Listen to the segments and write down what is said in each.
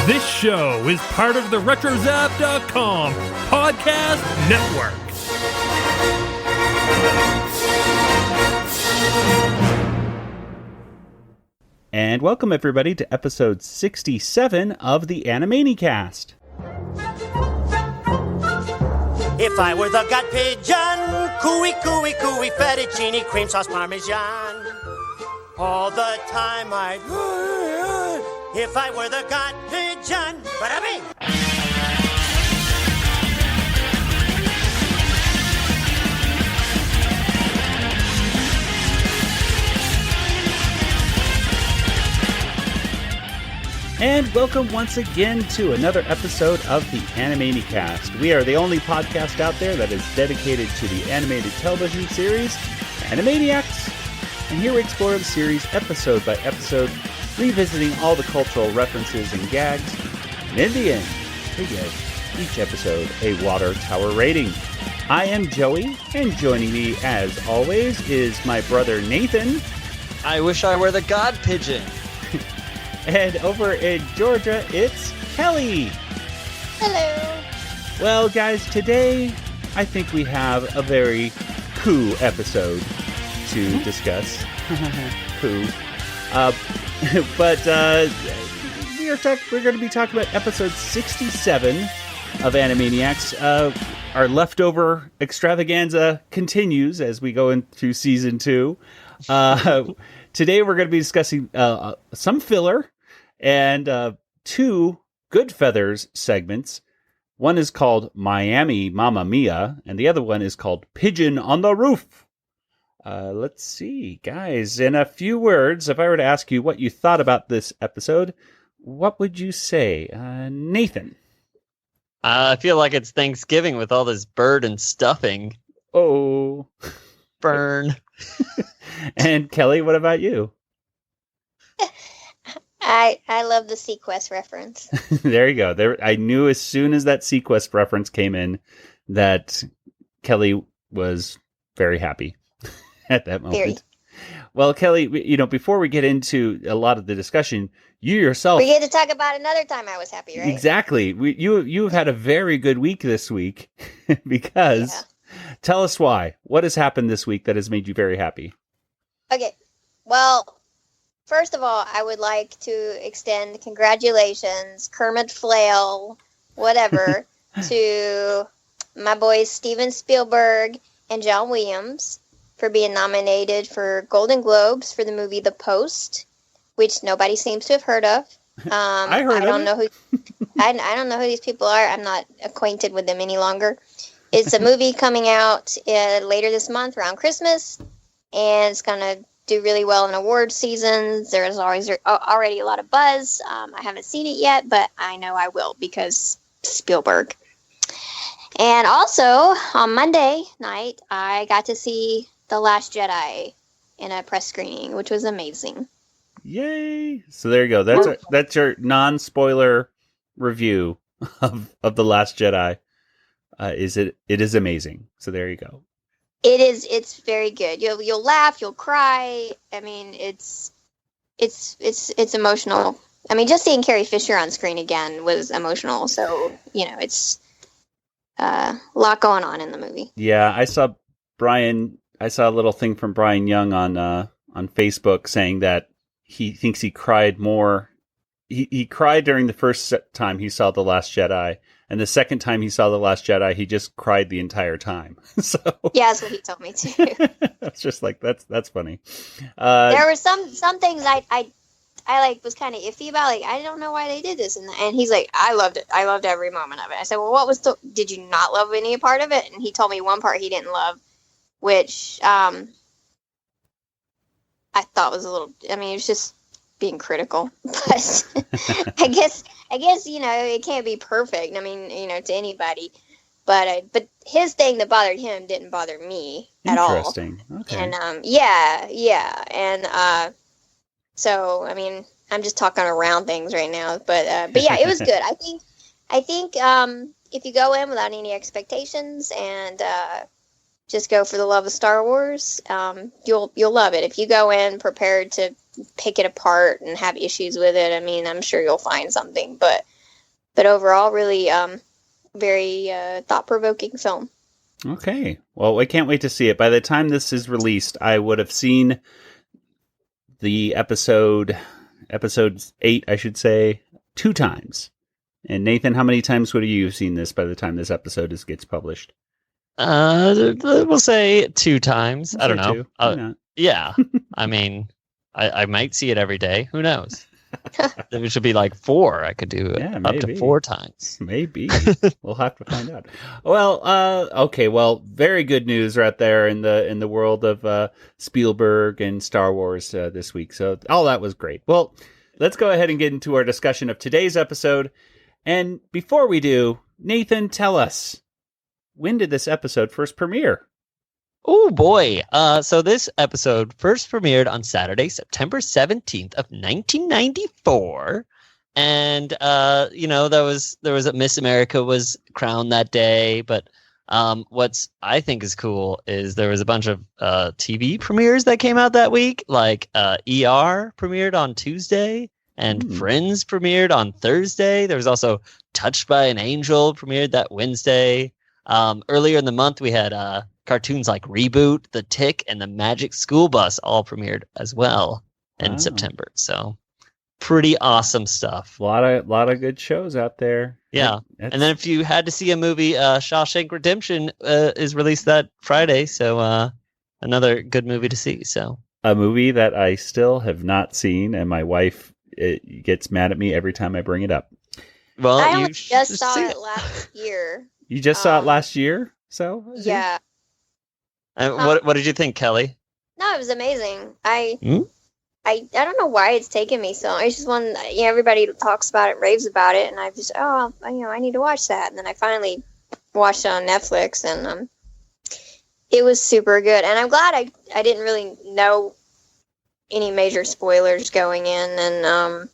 This show is part of the RetroZap.com podcast network. And welcome everybody to episode 67 of the Animanicast. If I were the gut pigeon, cooey, cooey, cooey, fettuccine, cream sauce, parmesan. All the time I'd... If I were the gut pigeon, bada-bing! And welcome once again to another episode of the Animanicast. We are the only podcast out there that is dedicated to the animated television series, Animaniacs. And here we explore the series episode by episode, revisiting all the cultural references and gags. And in the end, we give each episode a water tower rating. I am Joey, and joining me as always is my brother Nathan. I wish I were the god pigeon. And over in Georgia, it's Kelly. Hello. Well, guys, today I think we have a very cool episode to discuss. Cool. But we're going to be talking about episode 67 of Animaniacs. Our leftover extravaganza continues as we go into season 2. Today we're going to be discussing some filler and 2 Goodfeathers segments. One is called Mama-Mia, and the other one is called Pigeon on the Roof. Let's see, guys. In a few words, if I were to ask you what you thought about this episode, what would you say? Nathan? I feel like it's Thanksgiving with all this bird and stuffing. Oh. Burn. And Kelly, what about you? I love the Sequest reference. There you go. I knew as soon as that Sequest reference came in that Kelly was very happy at that moment. Very. Well, Kelly, before we get into a lot of the discussion, you yourself... We get to talk about another time I was happy, right? Exactly. You've had a very good week this week because... Yeah. Tell us why. What has happened this week that has made you very happy? Okay. Well, first of all, I would like to extend congratulations, Kermit Flail, whatever, to my boys Steven Spielberg and John Williams for being nominated for Golden Globes for the movie The Post, which nobody seems to have heard of. I heard. I don't know who. I don't know who these people are. I'm not acquainted with them any longer. It's a movie coming out later this month around Christmas, and it's going to do really well in award seasons. There's already a lot of buzz. I haven't seen it yet, but I know I will because Spielberg. And also, on Monday night, I got to see The Last Jedi in a press screening, which was amazing. Yay! So there you go. That's your non-spoiler review of The Last Jedi. It is amazing. So there you go. It's very good. You'll laugh, you'll cry. I mean, it's emotional. I mean, just seeing Carrie Fisher on screen again was emotional. So, it's a lot going on in the movie. Yeah, I saw a little thing from Brian Young on Facebook saying that he thinks he cried more. He cried during the first time he saw The Last Jedi. And the second time he saw The Last Jedi, he just cried the entire time. So yeah, that's what he told me too. That's just like that's funny. There were some things I was kind of iffy about. Like, I don't know why they did this, and he's like, I loved it. I loved every moment of it. I said, well, did you not love any part of it? And he told me one part he didn't love, which I thought was a little. I mean, it was just being critical, but I guess it can't be perfect. I mean, to anybody, but his thing that bothered him didn't bother me at all. Interesting. Okay. And and so I mean, I'm just talking around things right now, but yeah, it was good. I think if you go in without any expectations and just go for the love of Star Wars, you'll love it. If you go in prepared to pick it apart and have issues with it, I mean, I'm sure you'll find something. But But overall, really very thought-provoking film. Okay. Well, I can't wait to see it. By the time this is released, I would have seen the episode 8, I should say, 2 times. And Nathan, how many times would you have seen this by the time this episode gets published? We'll say 2 times. I don't know. 2. Why not? Yeah. I mean, I might see it every day. Who knows? It should be like 4. I could do it up to 4 times. Maybe. We'll have to find out. Well, okay. Well, very good news right there in the world of Spielberg and Star Wars this week. So all that was great. Well, let's go ahead and get into our discussion of today's episode. And before we do, Nathan, tell us, when did this episode first premiere? Oh boy. So this episode first premiered on Saturday, September 17th of 1994. And there was a Miss America was crowned that day, but what's I think is cool is there was a bunch of TV premieres that came out that week, like ER premiered on Tuesday and Friends premiered on Thursday. There was also Touched by an Angel premiered that Wednesday. Earlier in the month, we had cartoons like Reboot, The Tick, and The Magic School Bus all premiered as well in September. So pretty awesome stuff. A lot of good shows out there. Yeah. And then if you had to see a movie, Shawshank Redemption is released that Friday. So another good movie to see. So a movie that I still have not seen, and my wife gets mad at me every time I bring it up. Well, I only just saw it last year. You just saw it last year? So yeah. What did you think, Kelly? No, it was amazing. I don't know why it's taken me so long. It's just one, everybody talks about it, raves about it, and I just, I need to watch that. And then I finally watched it on Netflix, and it was super good. And I'm glad I didn't really know any major spoilers going in, and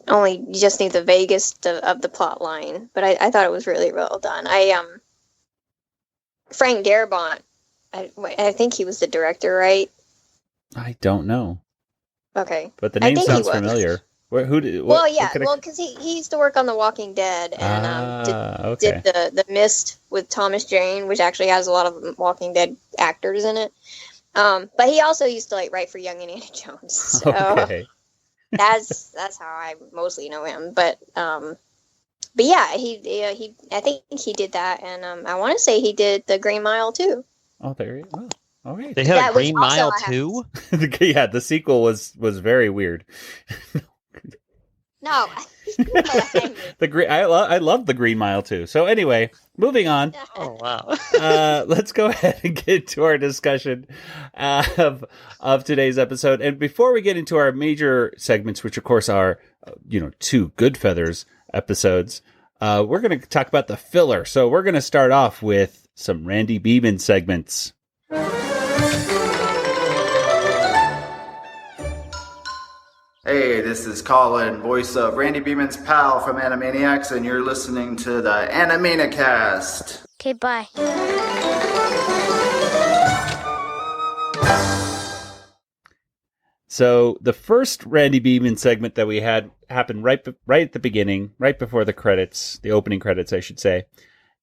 only you just need the vaguest of the plot line. But I thought it was really well done. Frank Darabont, I think he was the director, right? I don't know. Okay. But the name sounds familiar. Because he used to work on The Walking Dead and did the Mist with Thomas Jane, which actually has a lot of Walking Dead actors in it. But he also used to write for Young Indiana Jones. So that's how I mostly know him. But yeah, he I think he did that, and I want to say he did The Green Mile too. Oh, there you go. All right. They had a Green Mile too? Yeah, the sequel was very weird. No. I love The Green Mile too. So anyway, moving on. Oh, wow. Let's go ahead and get to our discussion of today's episode. And before we get into our major segments, which of course are, 2 Goodfeathers episodes, we're going to talk about the filler. So we're going to start off with some Randy Beaman segments. Hey, this is Colin, voice of Randy Beaman's pal from Animaniacs, and you're listening to the Animanicast. Okay, bye. So the first Randy Beaman segment that we had happened right at the beginning, right before the credits, the opening credits, I should say.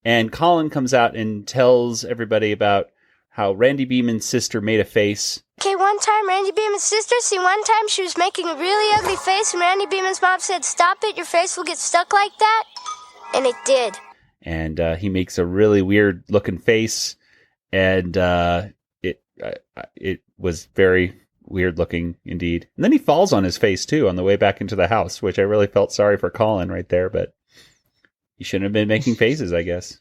And Colin comes out and tells everybody about how Randy Beaman's sister made a face. Okay, one time Randy Beaman's sister, one time she was making a really ugly face, and Randy Beaman's mom said, "Stop it, your face will get stuck like that." And it did. And he makes a really weird looking face, and it was very weird looking indeed. And then he falls on his face too on the way back into the house, which I really felt sorry for Colin right there, but he shouldn't have been making faces, I guess.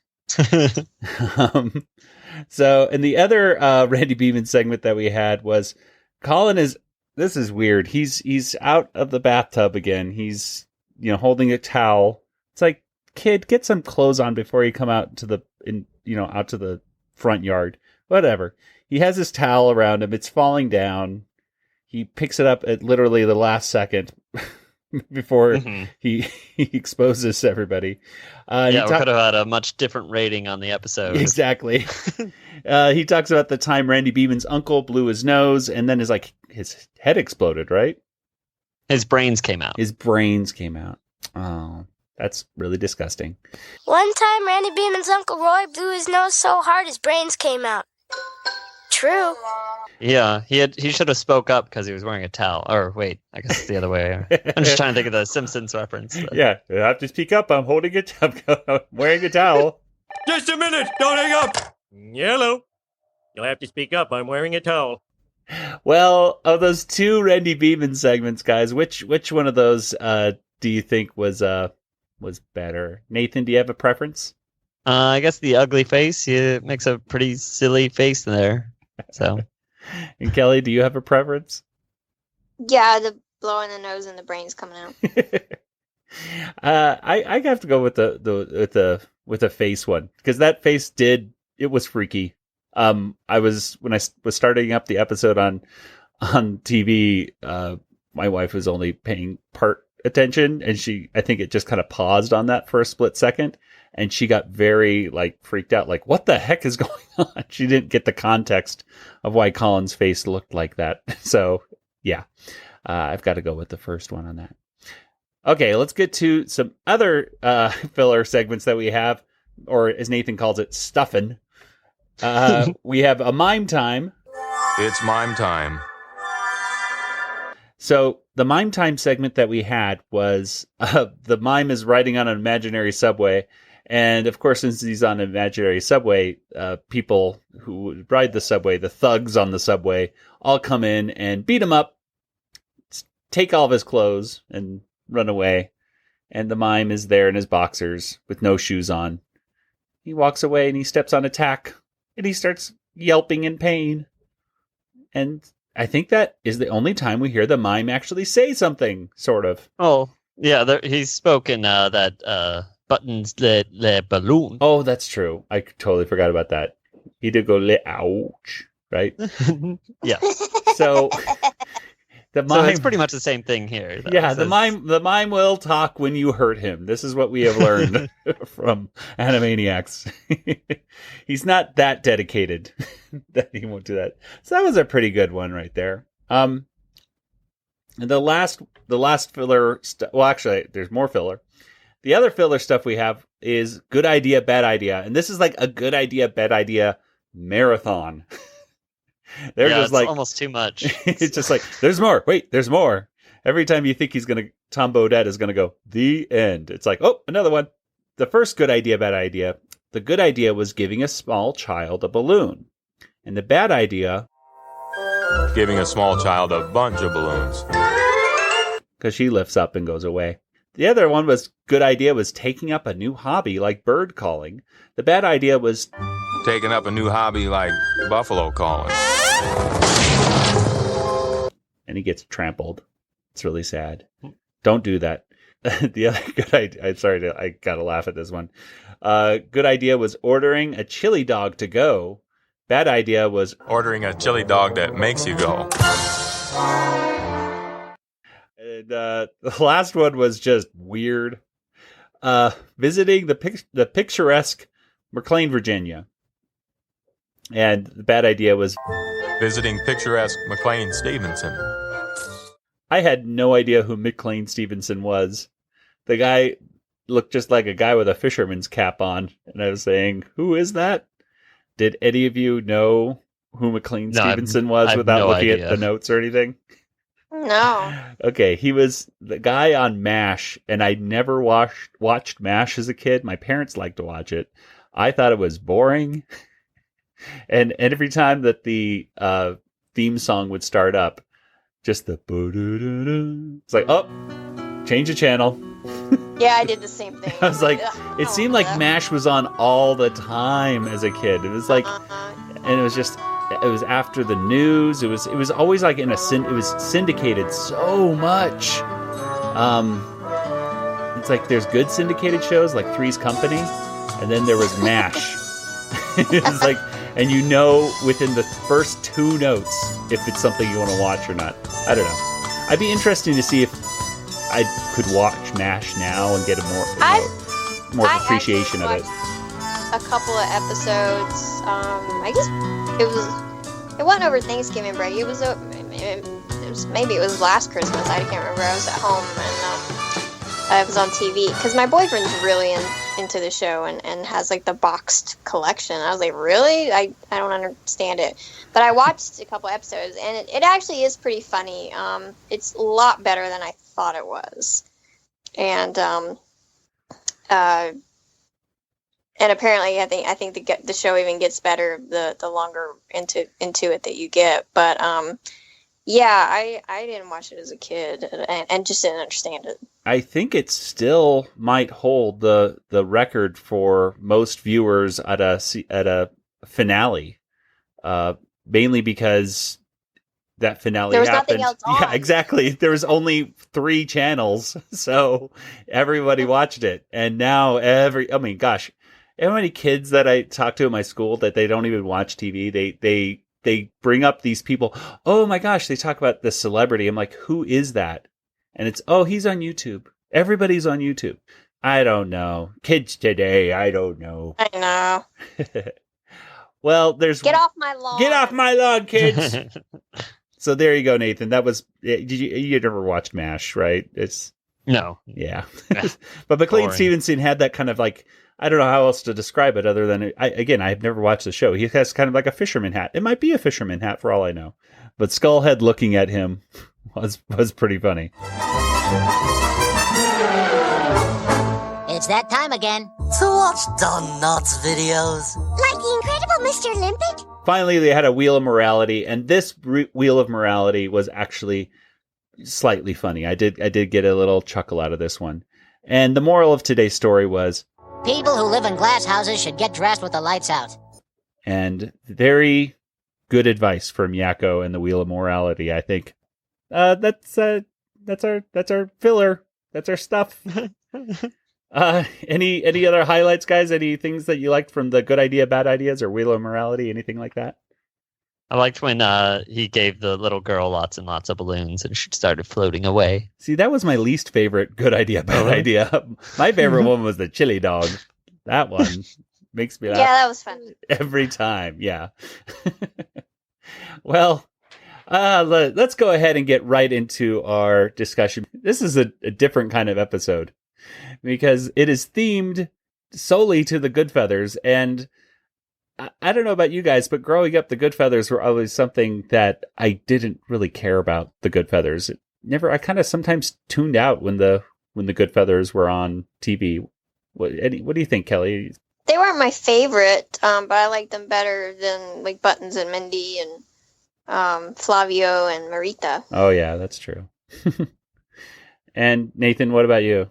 So, and the other Randy Beaman segment that we had was this is weird. He's out of the bathtub again. He's, holding a towel. It's like, kid, get some clothes on before you come out to the front yard. Whatever. He has his towel around him. It's falling down. He picks it up at literally the last second before he exposes everybody. We could have had a much different rating on the episode. Exactly. He talks about the time Randy Beaman's uncle blew his nose, and then his head exploded, right? His brains came out. Oh, that's really disgusting. One time, Randy Beaman's Uncle Roy blew his nose so hard his brains came out. True. Yeah, he should have spoke up because he was wearing a towel. Or wait, I guess it's the other way. I'm just trying to think of the Simpsons reference. But... Yeah, I have to speak up. I'm holding it. I'm wearing a towel. Just a minute. Don't hang up. Yellow. You'll have to speak up. I'm wearing a towel. Well, of those two Randy Beaman segments, guys, which one of those do you think was better? Nathan, do you have a preference? I guess the ugly face. He makes a pretty silly face there. So. And Kelly, do you have a preference? Yeah, the blowing the nose and the brains coming out. I have to go with the face one, because that face it was freaky. When I was starting up the episode on TV, my wife was only paying part attention, and I think it just kind of paused on that for a split second, and she got very freaked out, like, what the heck is going on? She didn't get the context of why Colin's face looked like that. So yeah, I've got to go with the first one on that. Okay, let's get to some other filler segments that we have, or as Nathan calls it, stuffin'. We have a Mime Time. It's Mime Time. So the Mime Time segment that we had was the mime is riding on an imaginary subway. And of course, since he's on an imaginary subway, people who ride the subway, the thugs on the subway, all come in and beat him up, take all of his clothes, and run away. And the mime is there in his boxers with no shoes on. He walks away and he steps on a tack and he starts yelping in pain. And I think that is the only time we hear the mime actually say something, sort of. Oh, yeah, he spoke in that buttons le balloon. Oh, that's true. I totally forgot about that. He did go le ouch, right? Yeah. So the mime, so it's pretty much the same thing here. Though. Yeah, the mime will talk when you hurt him. This is what we have learned from Animaniacs. He's not that dedicated that he won't do that. So that was a pretty good one right there. And the last filler well, actually, there's more filler. The other filler stuff we have is good idea, bad idea. And this is like a good idea, bad idea marathon. They're just like almost too much. It's just like, there's more. Wait, there's more. Every time you think Tom Bodette is going to go, the end. It's like, oh, another one. The first good idea, bad idea. The good idea was giving a small child a balloon. And the bad idea, giving a small child a bunch of balloons. Because she lifts up and goes away. The other one was good idea was taking up a new hobby like bird calling. The bad idea was taking up a new hobby like buffalo calling. And he gets trampled. It's really sad. Don't do that. The other good idea, I gotta laugh at this one. Good idea was ordering a chili dog to go. Bad idea was ordering a chili dog that makes you go. And the last one was just weird. Visiting the picturesque McLean, Virginia. And the bad idea was visiting picturesque McLean Stevenson. I had no idea who McLean Stevenson was. The guy looked just like a guy with a fisherman's cap on. And I was saying, who is that? Did any of you know who McLean Stevenson was without looking at the notes or anything? No. Okay, he was the guy on MASH, and I never watched MASH as a kid. My parents liked to watch it. I thought it was boring. And every time that the theme song would start up, just the it's like, oh, change the channel. Yeah, I did the same thing. I was like, it seemed like MASH was on all the time as a kid. It was like, and it was just, it was after the news. It was always like it was syndicated so much. It's like there's good syndicated shows like Three's Company, and then there was MASH. It was like, and you know within the first two notes if it's something you want to watch or not. I don't know. I'd be interested to see if I could watch MASH now and get a more appreciation of it. A couple of episodes. I guess it wasn't over Thanksgiving break. It was maybe it was last Christmas. I can't remember. I was at home and it was on TV, because my boyfriend's really into the show and has like the boxed collection. I was like, really? I don't understand it. But I watched a couple episodes, and it actually is pretty funny. It's a lot better than I thought it was. And apparently I think the show even gets better the longer into it that you get. But yeah, I didn't watch it as a kid and just didn't understand it. I think it still might hold the record for most viewers at a finale, mainly because that finale there was happened. Nothing else on. Yeah, exactly. There was only 3 channels, so everybody watched it, and now how many kids that I talk to in my school that they don't even watch TV? They bring up these people. Oh my gosh, they talk about the celebrity. I'm like, who is that? And it's, he's on YouTube. Everybody's on YouTube. I don't know. Kids today, I don't know. I know. Well, get off my lawn. Get off my lawn, kids. So there you go, Nathan. That was, you never watched MASH, right? No. Yeah. But McLean Stevenson had that kind of like, I don't know how else to describe it other than, I've never watched the show. He has kind of like a fisherman hat. It might be a fisherman hat for all I know. But Skullhead looking at him was pretty funny. It's that time again. To watch Don Knotts videos. Like the Incredible Mr. Limpet? Finally, they had a Wheel of Morality, and this Wheel of Morality was actually slightly funny. I did get a little chuckle out of this one. And the moral of today's story was, people who live in glass houses should get dressed with the lights out. And very good advice from Yakko and the Wheel of Morality, I think. That's our filler. That's our stuff. Any other highlights, guys? Any things that you liked from the Good Idea, Bad Ideas, or Wheel of Morality? Anything like that? I liked when he gave the little girl lots and lots of balloons and she started floating away. See, that was my least favorite Good Idea, Bad Idea. My favorite one was the chili dog. That one makes me laugh. Yeah, that was fun. Every time, yeah. Well, let's go ahead and get right into our discussion. This is a different kind of episode because it is themed solely to the Goodfeathers, and I don't know about you guys, but growing up, the Goodfeathers were always something that I didn't really care about. The Goodfeathers, I kind of sometimes tuned out when the Goodfeathers were on TV. What do you think, Kelly? They weren't my favorite, but I liked them better than like Buttons and Mindy and Flavio and Marita. Oh yeah, that's true. And Nathan, what about you?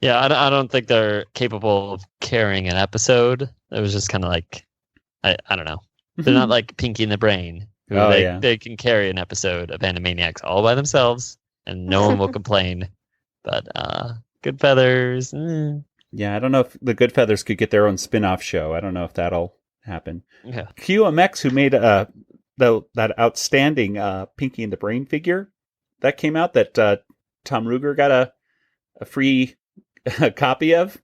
Yeah, I don't think they're capable of carrying an episode. It was just kind of like, I don't know. They're not like Pinky and the Brain. They can carry an episode of Animaniacs all by themselves, and no one will complain. But Goodfeathers... Yeah, I don't know if the Goodfeathers could get their own spin-off show. I don't know if that'll happen. Yeah. QMX, who made that outstanding Pinky and the Brain figure that came out that Tom Ruger got a free copy of,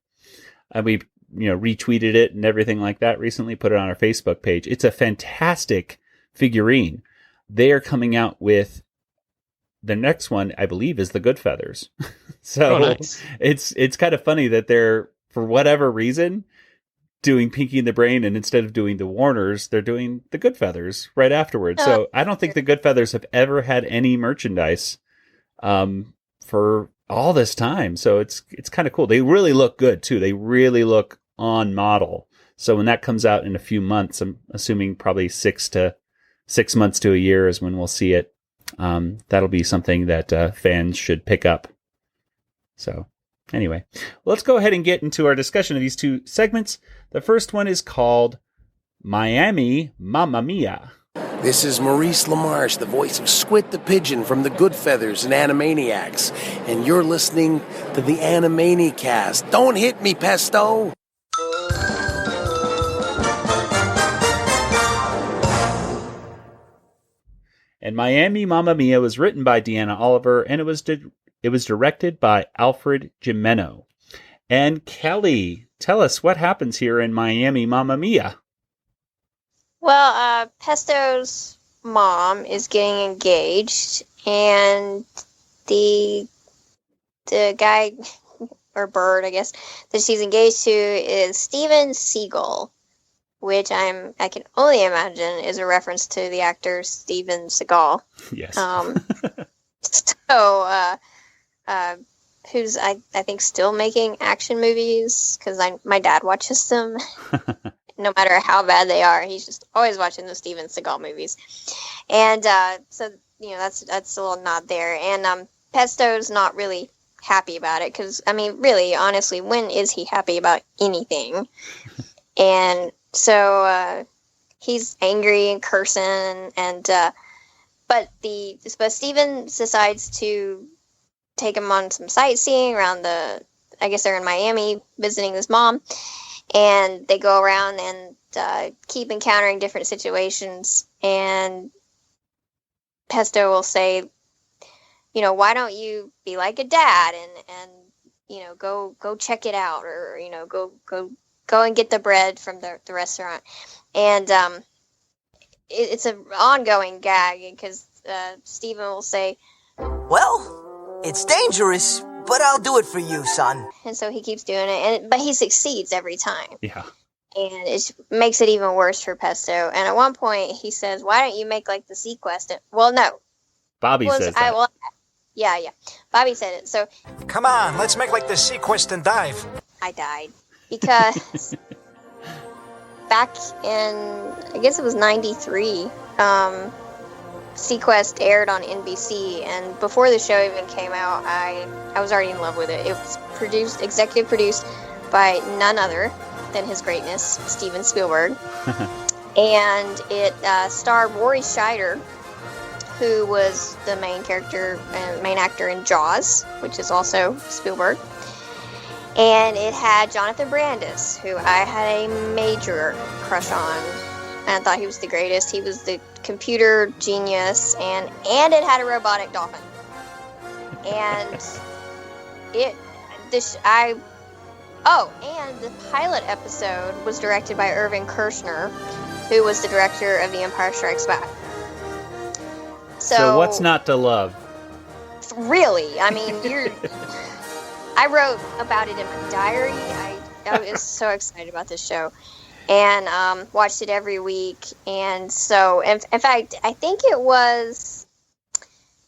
and we retweeted it and everything like that recently, put it on our Facebook page. It's a fantastic figurine. They are coming out with the next one, I believe, is the Goodfeathers. So nice. It's kind of funny that they're, for whatever reason, doing Pinky and the Brain, and instead of doing the Warners, they're doing the Goodfeathers right afterwards. So I don't think the Goodfeathers have ever had any merchandise for all this time. So it's kind of cool. They really look good too. They really look on model. So when that comes out in a few months, I'm assuming probably 6 months to a year is when we'll see it. That'll be something that fans should pick up. So anyway, let's go ahead and get into our discussion of these two segments. The first one is called Miami Mama-Mia. This is Maurice LaMarche, the voice of Squid the Pigeon from the Goodfeathers and Animaniacs, and you're listening to the Animanicast. Don't hit me, Pesto! And Miami Mama-Mia was written by Deanna Oliver, and it was directed by Alfred Gimeno. And Kelly, tell us what happens here in Miami Mama-Mia. Well, Pesto's mom is getting engaged, and the guy or bird, I guess, that she's engaged to is Steven Seagal, which I can only imagine is a reference to the actor Steven Seagal. Yes. Who's I think still making action movies because my dad watches them. No matter how bad they are, he's just always watching the Steven Seagal movies, and so that's a little nod there. And Pesto's not really happy about it because really, honestly, when is he happy about anything? And so he's angry and cursing, and but Steven decides to take him on some sightseeing around I guess they're in Miami visiting his mom. And they go around and keep encountering different situations. And Pesto will say, why don't you be like a dad and go check it out, or go and get the bread from the restaurant. And it's an ongoing gag because Steven will say, well, it's dangerous, but I'll do it for you, son. And so he keeps doing it, but he succeeds every time. Yeah. And it makes it even worse for Pesto. And at one point, he says, why don't you make, like, the sequest? Well, no. Bobby says that. Yeah. Bobby said it. So, come on, let's make, like, the sequest and dive. I died. Because back in, I guess it was 93, Sequest aired on NBC, and before the show even came out, I was already in love with it. It was executive produced by none other than His Greatness, Steven Spielberg, and it starred Rory Scheider, who was the main character and main actor in Jaws, which is also Spielberg, and it had Jonathan Brandis, who I had a major crush on. And I thought he was the greatest. He was the computer genius, and it had a robotic dolphin. And and the pilot episode was directed by Irving Kershner, who was the director of The Empire Strikes Back. So what's not to love? Really, I wrote about it in my diary. I was so excited about this show. And watched it every week. And so, in fact, I think there was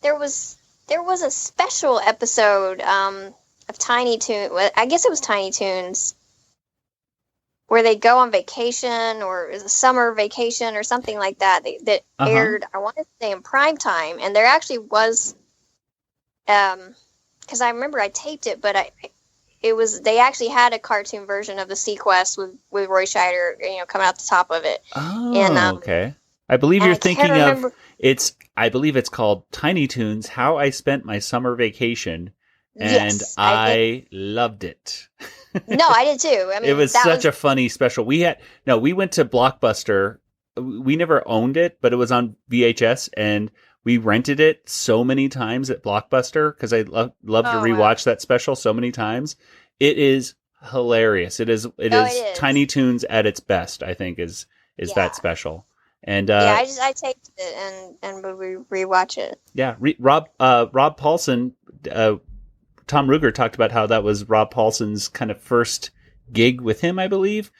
a special episode of Tiny Toons. I guess it was Tiny Toons, where they go on vacation, or it was a summer vacation or something like that. That aired, I want to say, in prime time. And there actually was, because I remember I taped it, but they actually had a cartoon version of the Sequest with Roy Scheider, coming out the top of it. Oh, and, okay. I believe you're thinking of I believe it's called Tiny Toons, How I Spent My Summer Vacation, and yes, I loved it. No, I did too. It was such a funny special. We went to Blockbuster. We never owned it, but it was on VHS, and we rented it so many times at Blockbuster because I love to rewatch that special so many times. It is hilarious. It is Tiny Toons at its best, I think, is that special. And I taped it and would rewatch it. Yeah, Rob Paulson, Tom Ruger talked about how that was Rob Paulson's kind of first gig with him, I believe,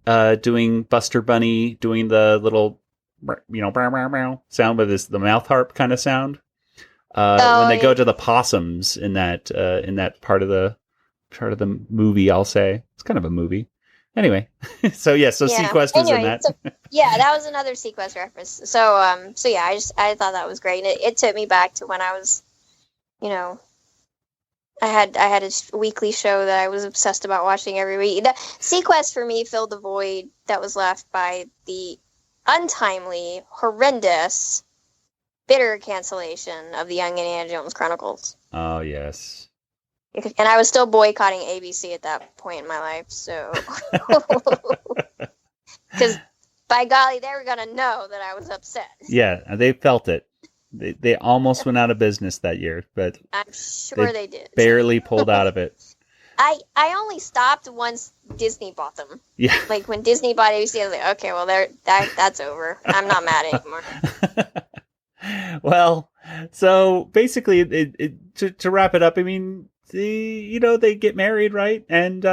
doing Buster Bunny, doing the little sound with the mouth harp kind of sound. When they go to the possums in that part of the movie, I'll say it's kind of a movie. Anyway, Sequest is in that. That was another Sequest reference. So I thought that was great. It took me back to when I was, I had a weekly show that I was obsessed about watching every week. The Sequest for me filled the void that was left by the untimely, horrendous, bitter cancellation of the Young Indiana Jones Chronicles. Oh, yes. And I was still boycotting ABC at that point in my life, so... Because, by golly, they were going to know that I was upset. Yeah, they felt it. They almost went out of business that year, but... I'm sure they did. Barely pulled out of it. I only stopped once Disney bought them. Yeah. Like, when Disney bought ABC, I was like, okay, well, that's over. I'm not mad anymore. Well, so basically, to wrap it up, they get married, right? And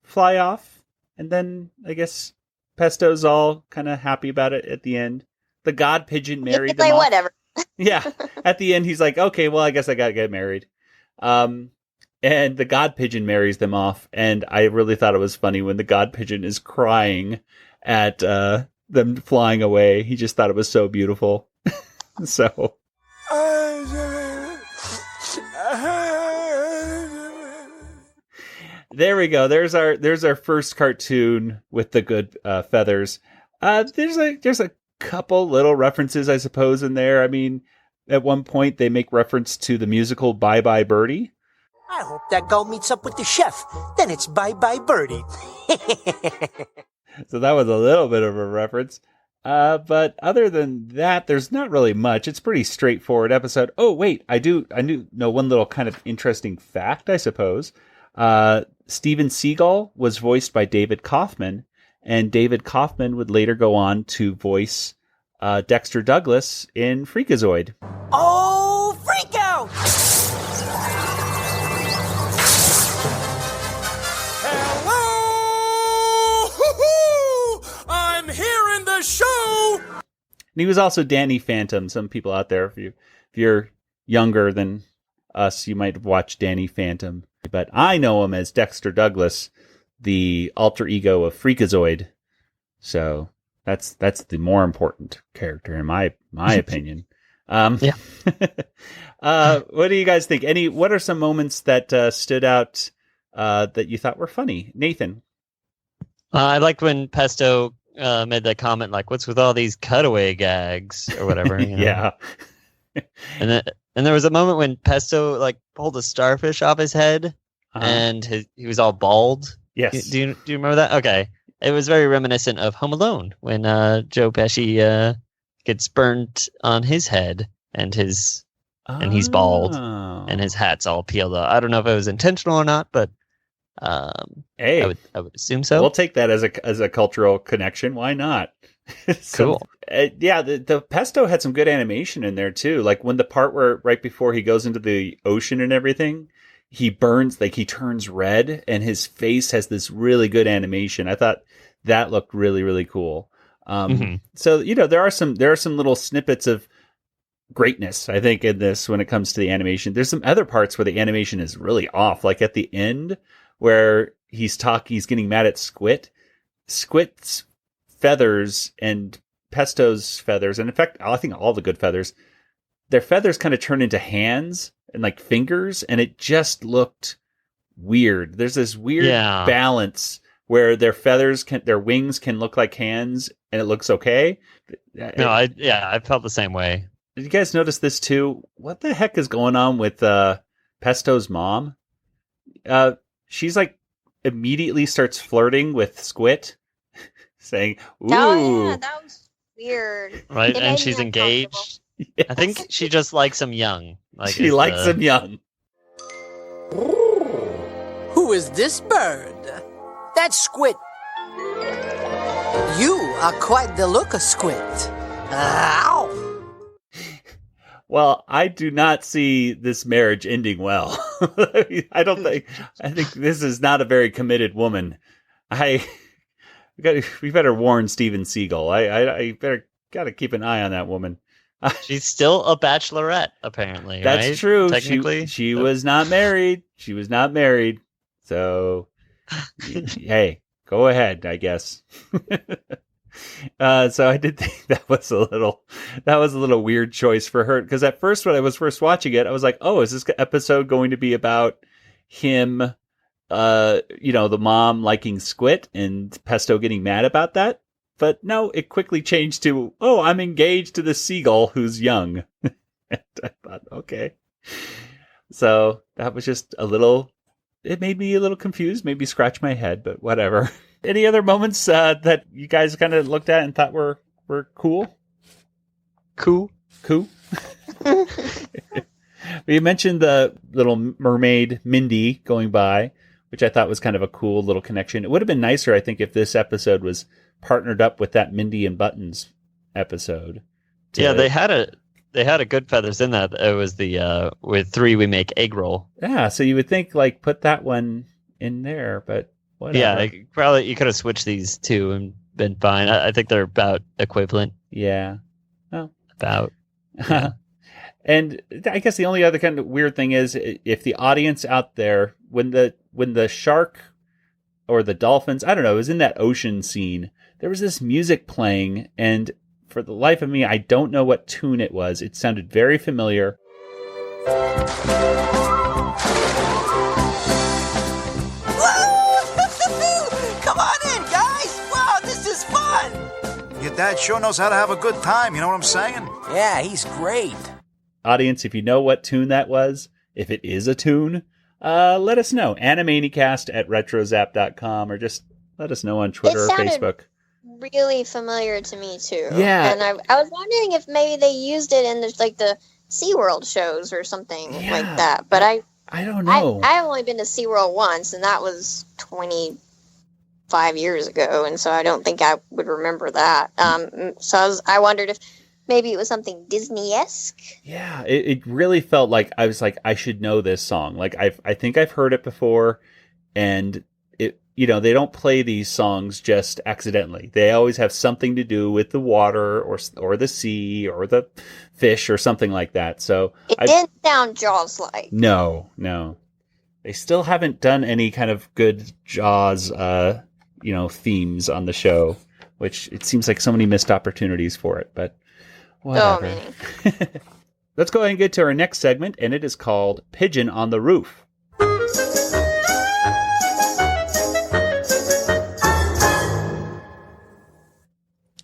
fly off. And then I guess Pesto's all kind of happy about it at the end. The god pigeon married them like, off. whatever. Yeah. At the end, he's like, okay, well, I guess I got to get married. And the god pigeon marries them off. And I really thought it was funny when the god pigeon is crying at them flying away. He just thought it was so beautiful. So. There we go. There's our first cartoon with the good feathers. There's a couple little references, I suppose, in there. I mean, at one point they make reference to the musical Bye Bye Birdie. I hope that guy meets up with the chef. Then it's bye-bye birdie. So that was a little bit of a reference. But other than that, there's not really much. It's a pretty straightforward episode. Oh, wait, I know one little kind of interesting fact, I suppose. Steven Seagal was voiced by David Kaufman, and David Kaufman would later go on to voice Dexter Douglas in Freakazoid. Oh, freak out! Hello! I'm here in the show! And he was also Danny Phantom. Some people out there, if you're younger than us, you might have watched Danny Phantom. But I know him as Dexter Douglas, the alter ego of Freakazoid. So that's the more important character in my opinion. Yeah. What do you guys think? What are some moments that stood out that you thought were funny? Nathan? I liked when Pesto made that comment, like, "What's with all these cutaway gags?" or whatever. You know? Yeah. And there was a moment when Pesto like pulled a starfish off his head, and he was all bald. Yes. Do you remember that? Okay. It was very reminiscent of Home Alone when Joe Pesci gets burnt on his head and he's bald and his hat's all peeled off. I don't know if it was intentional or not, but hey, I would assume so. We'll take that as a cultural connection. Why not? Cool. Yeah, the Pesto had some good animation in there too. Like when the part where right before he goes into the ocean and everything, he burns, like he turns red, and his face has this really good animation. I thought that looked really, really cool. So there are some little snippets of greatness, I think, in this when it comes to the animation. There's some other parts where the animation is really off, like at the end where he's getting mad at Squid. Squid's feathers and Pesto's feathers, and in fact, I think all the good feathers, their feathers kind of turn into hands and like fingers, and it just looked weird. There's this weird balance where their wings can look like hands, and it looks okay. No, I felt the same way. Did you guys notice this too? What the heck is going on with Pesto's mom? She's like immediately starts flirting with Squid, saying, "Ooh." Oh yeah, that was weird. Right, and she's engaged. Yes. I think she just likes him young. Like she likes him young. Who is this bird? That's Squid. You are quite the looker, Squid. Ow! Well, I do not see this marriage ending well. I think this is not a very committed woman. We better warn Steven Seagal. I better gotta keep an eye on that woman. She's still a bachelorette, apparently. That's right? true. Technically, she was not married. She was not married. So, hey, go ahead, I guess. So I did think that was a little weird choice for her, because at first when I was first watching it, I was like, oh, is this episode going to be about him, the mom liking Squid and Pesto getting mad about that? But no, it quickly changed to, oh, I'm engaged to the seagull who's young. And I thought, okay. So that was just it made me a little confused, maybe scratch my head, but whatever. Any other moments that you guys kind of looked at and thought were cool? Cool. We mentioned the little mermaid Mindy going by, which I thought was kind of a cool little connection. It would have been nicer, I think, if this episode was partnered up with that Mindy and Buttons episode. Yeah, they had they had a Goodfeathers in that. It was the with 3 we make egg roll. Yeah, so you would think like put that one in there, but whatever. Yeah, probably you could have switched these two and been fine. I think they're about equivalent. Yeah. Oh. About. Yeah. And I guess the only other kind of weird thing is if the audience out there, when the shark or the dolphins, I don't know, was in that ocean scene, there was this music playing, and for the life of me, I don't know what tune it was. It sounded very familiar. Come on in, guys! Wow, this is fun! Your dad sure knows how to have a good time, you know what I'm saying? Yeah, he's great. Audience, if you know what tune that was, if it is a tune, let us know. Animaniacast@retrozap.com, or just let us know on Twitter or Facebook. Really familiar to me too. Yeah. And I was wondering if maybe they used it in the SeaWorld shows or something like that. But I don't know. I've only been to SeaWorld once, and that was 25 years ago, and so I don't think I would remember that. So I wondered if maybe it was something Disney-esque. Yeah, it really felt like I was like, I should know this song. Like I think I've heard it before, and they don't play these songs just accidentally. They always have something to do with the water or the sea or the fish or something like that. So it didn't sound Jaws-like. No. They still haven't done any kind of good Jaws, themes on the show, which it seems like so many missed opportunities for it, but whatever. Let's go ahead and get to our next segment, and it is called Pigeon on the Roof.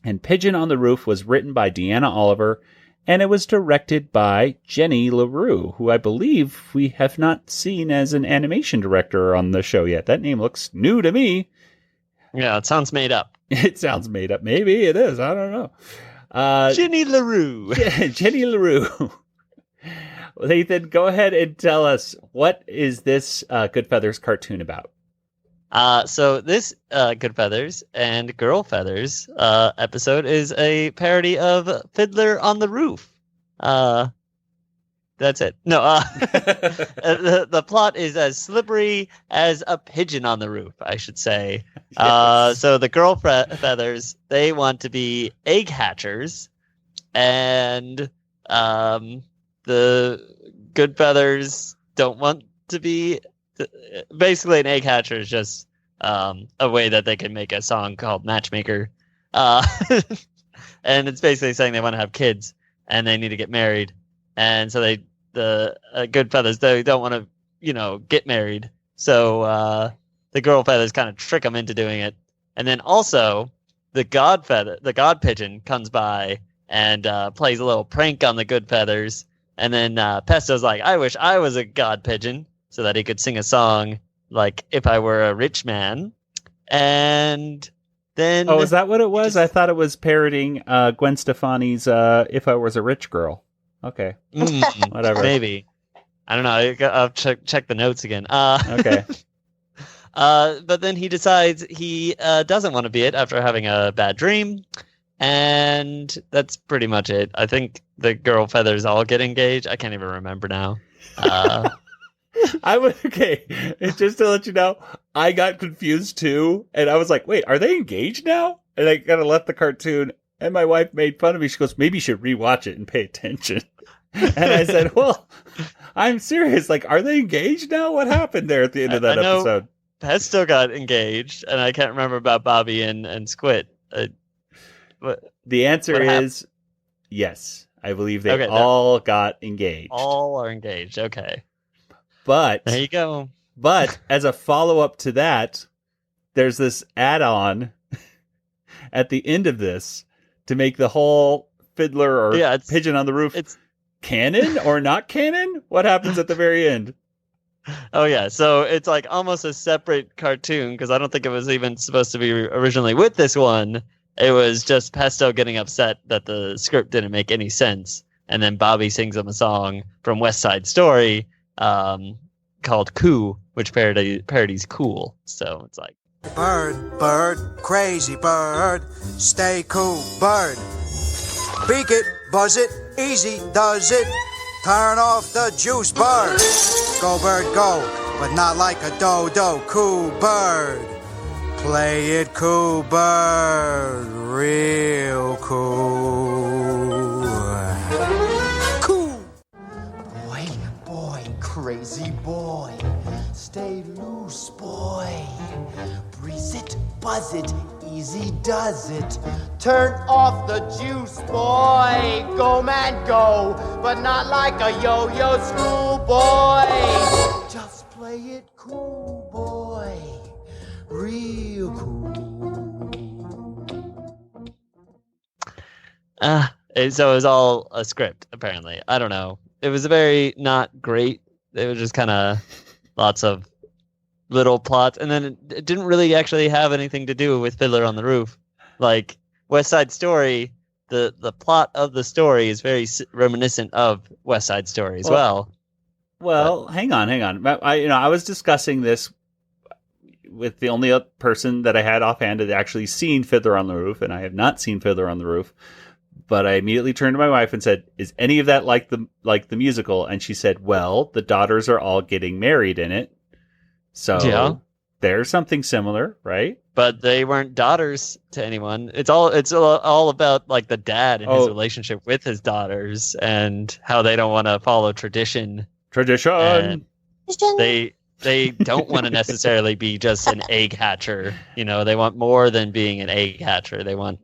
And Pigeon on the Roof was written by Deanna Oliver, and it was directed by Jenny LaRue, who I believe we have not seen as an animation director on the show yet. That name looks new to me. Yeah, it sounds made up. It sounds made up. Maybe it is. I don't know. Jenny LaRue. Jenny LaRue. Nathan, go ahead and tell us, what is this Goodfeathers cartoon about? So this Goodfeathers and Girlfeathers episode is a parody of Fiddler on the Roof. That's it. No, the plot is as slippery as a pigeon on the roof, I should say. Yes. So the Girlfeathers, they want to be egg hatchers, and the Goodfeathers don't want to be. Basically, an egg hatcher is just a way that they can make a song called Matchmaker. And it's basically saying they want to have kids and they need to get married. And so the Goodfeathers, they don't want to, get married. So the Girlfeathers kind of trick them into doing it. And then also the God Pigeon comes by and plays a little prank on the Goodfeathers. And then Pesto's like, I wish I was a God Pigeon, so that he could sing a song like If I Were a Rich Man. And then... Oh, is that what it was? I thought it was parodying Gwen Stefani's If I Was a Rich Girl. Okay. Whatever. Maybe. I don't know. I'll check the notes again. Okay. But then he decides he doesn't want to be it after having a bad dream. And that's pretty much it. I think the Girlfeathers all get engaged. I can't even remember now. Okay. Just to let you know, I got confused too, and I was like, "Wait, are they engaged now?" And I kind of left the cartoon, and my wife made fun of me. She goes, "Maybe you should rewatch it and pay attention." And I said, "Well, I'm serious. Like, are they engaged now? What happened there at the end of that episode?" Pesto got engaged, and I can't remember about Bobby and Squid. The answer is yes. I believe they all got engaged. All are engaged. Okay. But there you go. But as a follow-up to that, there's this add-on at the end of this to make the whole Fiddler or Pigeon on the Roof canon or not canon. What happens at the very end? Oh, yeah. So it's like almost a separate cartoon, because I don't think it was even supposed to be originally with this one. It was just Pesto getting upset that the script didn't make any sense. And then Bobby sings him a song from West Side Story called Coo, which parodies Cool. So it's like, Bird, crazy bird, stay cool, bird. Beak it, buzz it, Easy does it. Turn off the juice bird. Go, bird, go. But not like a dodo. Cool bird. Play it cool, bird. Real cool. Cool. Boy, crazy boy. Stay loose, boy. Breeze it, buzz it, easy does it. Turn off the juice, boy. Go, man, go. But not like a yo-yo school boy. Just play it cool, boy. Real cool. So it was all a script, apparently. I don't know. It was very not great. It was just kind of lots of little plots, and then it didn't really actually have anything to do with Fiddler on the Roof. Like West Side Story, the plot of the story is very reminiscent of West Side Story as well. Well, hang on. I was discussing this with the only other person that I had offhand had actually seen Fiddler on the Roof, and I have not seen Fiddler on the Roof. But I immediately turned to my wife and said, "Is any of that like the musical?" And she said, "Well, the daughters are all getting married in it, so there's something similar, right?" But they weren't daughters to anyone. It's all about like the dad and his relationship with his daughters and how they don't want to follow tradition. And they don't want to necessarily be just an egg hatcher. They want more than being an egg hatcher. They want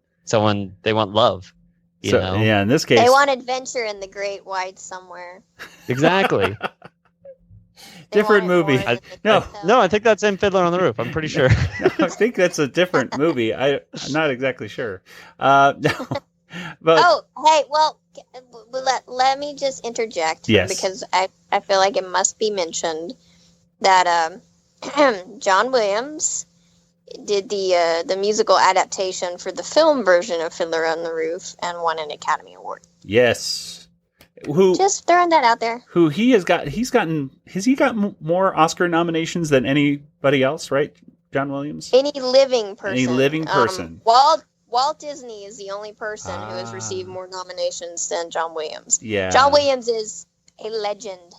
love. You know? Yeah, in this case, they want adventure in the great wide somewhere. Exactly. Different movie. No, I think that's in Fiddler on the Roof. I'm pretty sure. I think that's a different movie. I'm not exactly sure. No, but let me just interject. Yes. Because I feel like it must be mentioned that John Williams did the musical adaptation for the film version of Fiddler on the Roof and won an Academy Award. Yes. Just throwing that out there. Has he gotten more Oscar nominations than anybody else, right? John Williams? Any living person. Any living person. Walt Disney is the only person who has received more nominations than John Williams. Yeah. John Williams is a legend.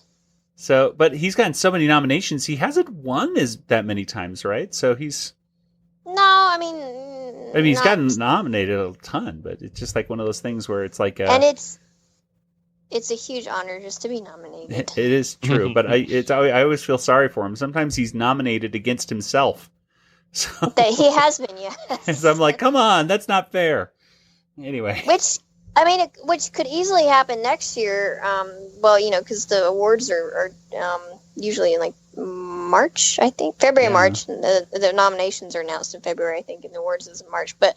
So, but he's gotten so many nominations. He hasn't won that many times, right? So he's... No, I mean he's gotten nominated a ton, but it's just like one of those things where it's like... and it's a huge honor just to be nominated. It is true, but I always feel sorry for him. Sometimes he's nominated against himself. So, he has been, yes. So I'm like, come on, that's not fair. Anyway. Which could easily happen next year. Because the awards are usually in like March, I think. February, March. The nominations are announced in February, I think, and the awards is in March. But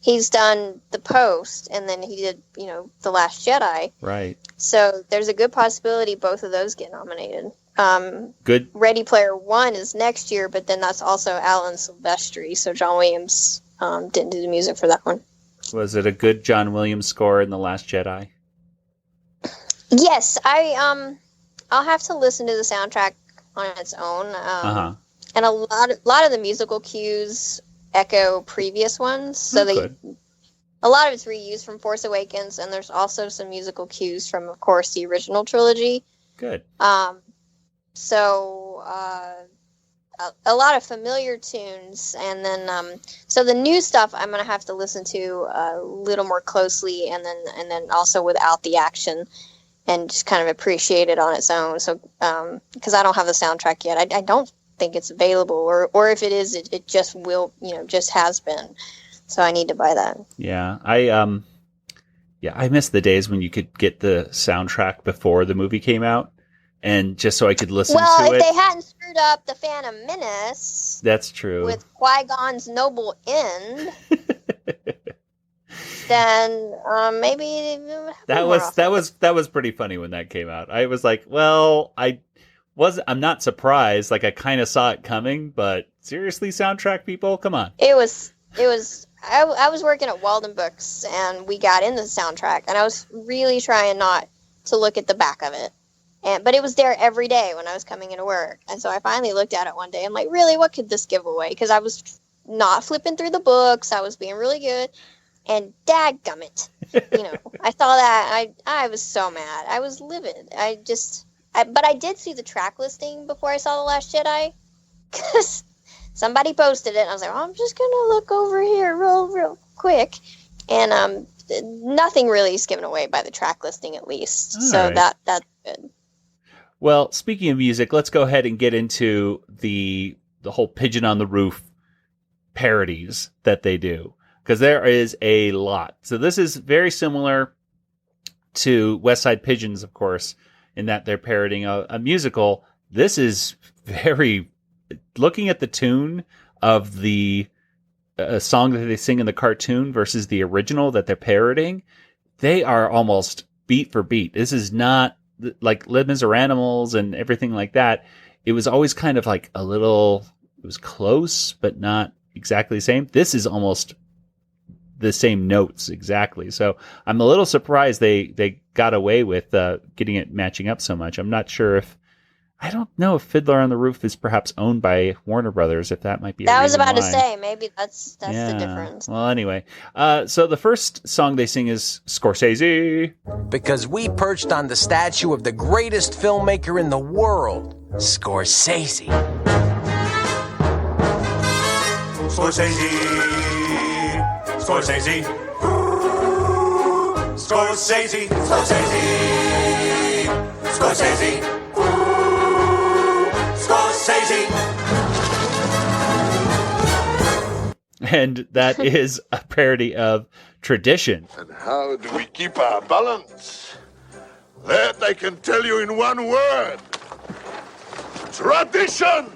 he's done The Post, and then he did, The Last Jedi. Right. So there's a good possibility both of those get nominated. Good. Ready Player One is next year, but then that's also Alan Silvestri, so John Williams didn't do the music for that one. Was it a good John Williams score in The Last Jedi? Yes, I'll have to listen to the soundtrack on its own. And a lot of the musical cues echo previous ones, so a lot of it's reused from Force Awakens, and there's also some musical cues from, of course, the original trilogy. Good. So a lot of familiar tunes, and then so the new stuff I'm gonna have to listen to a little more closely, and then also without the action, and just kind of appreciate it on its own. So because I don't have the soundtrack yet, I don't think it's available, or if it is, it just will, just has been. So I need to buy that. Yeah, I miss the days when you could get the soundtrack before the movie came out. And just so I could listen to it. Well, if they hadn't screwed up The Phantom Menace. That's true. With Qui-Gon's noble end. Then maybe that was pretty funny when that came out. I was like, well, I'm not surprised. Like I kind of saw it coming, but seriously, soundtrack people, come on. It was. I was working at Walden Books, and we got in the soundtrack, and I was really trying not to look at the back of it. But it was there every day when I was coming into work. And so I finally looked at it one day. I'm like, really, what could this give away? Because I was not flipping through the books. I was being really good. And dadgummit, I saw that. I was so mad. I was livid. But I did see the track listing before I saw The Last Jedi, because somebody posted it, and I was like, I'm just gonna look over here real quick, and nothing really is given away by the track listing, at least. So right. That's good. Well, speaking of music, let's go ahead and get into the whole Pigeon on the Roof parodies that they do, because there is a lot. So this is very similar to West Side Pigeons, of course, in that they're parodying a musical. This is very, looking at the tune of the song that they sing in the cartoon versus the original that they're parodying, they are almost beat for beat. This is not like Les Miserables and everything like that. It was always kind of like a little, it was close, but not exactly the same. This is almost the same notes exactly. So I'm a little surprised they got away with getting it matching up so much. I'm not sure I don't know if Fiddler on the Roof is perhaps owned by Warner Brothers, if that might be that a was reason about why. to say, maybe that's the difference. Well, anyway, so the first song they sing is Scorsese. Because we perched on the statue of the greatest filmmaker in the world, Scorsese. Scorsese, Scorsese, Scorsese, Scorsese, Scorsese, Scorsese. And that is a parody of Tradition. And how do we keep our balance? That I can tell you in one word. Tradition!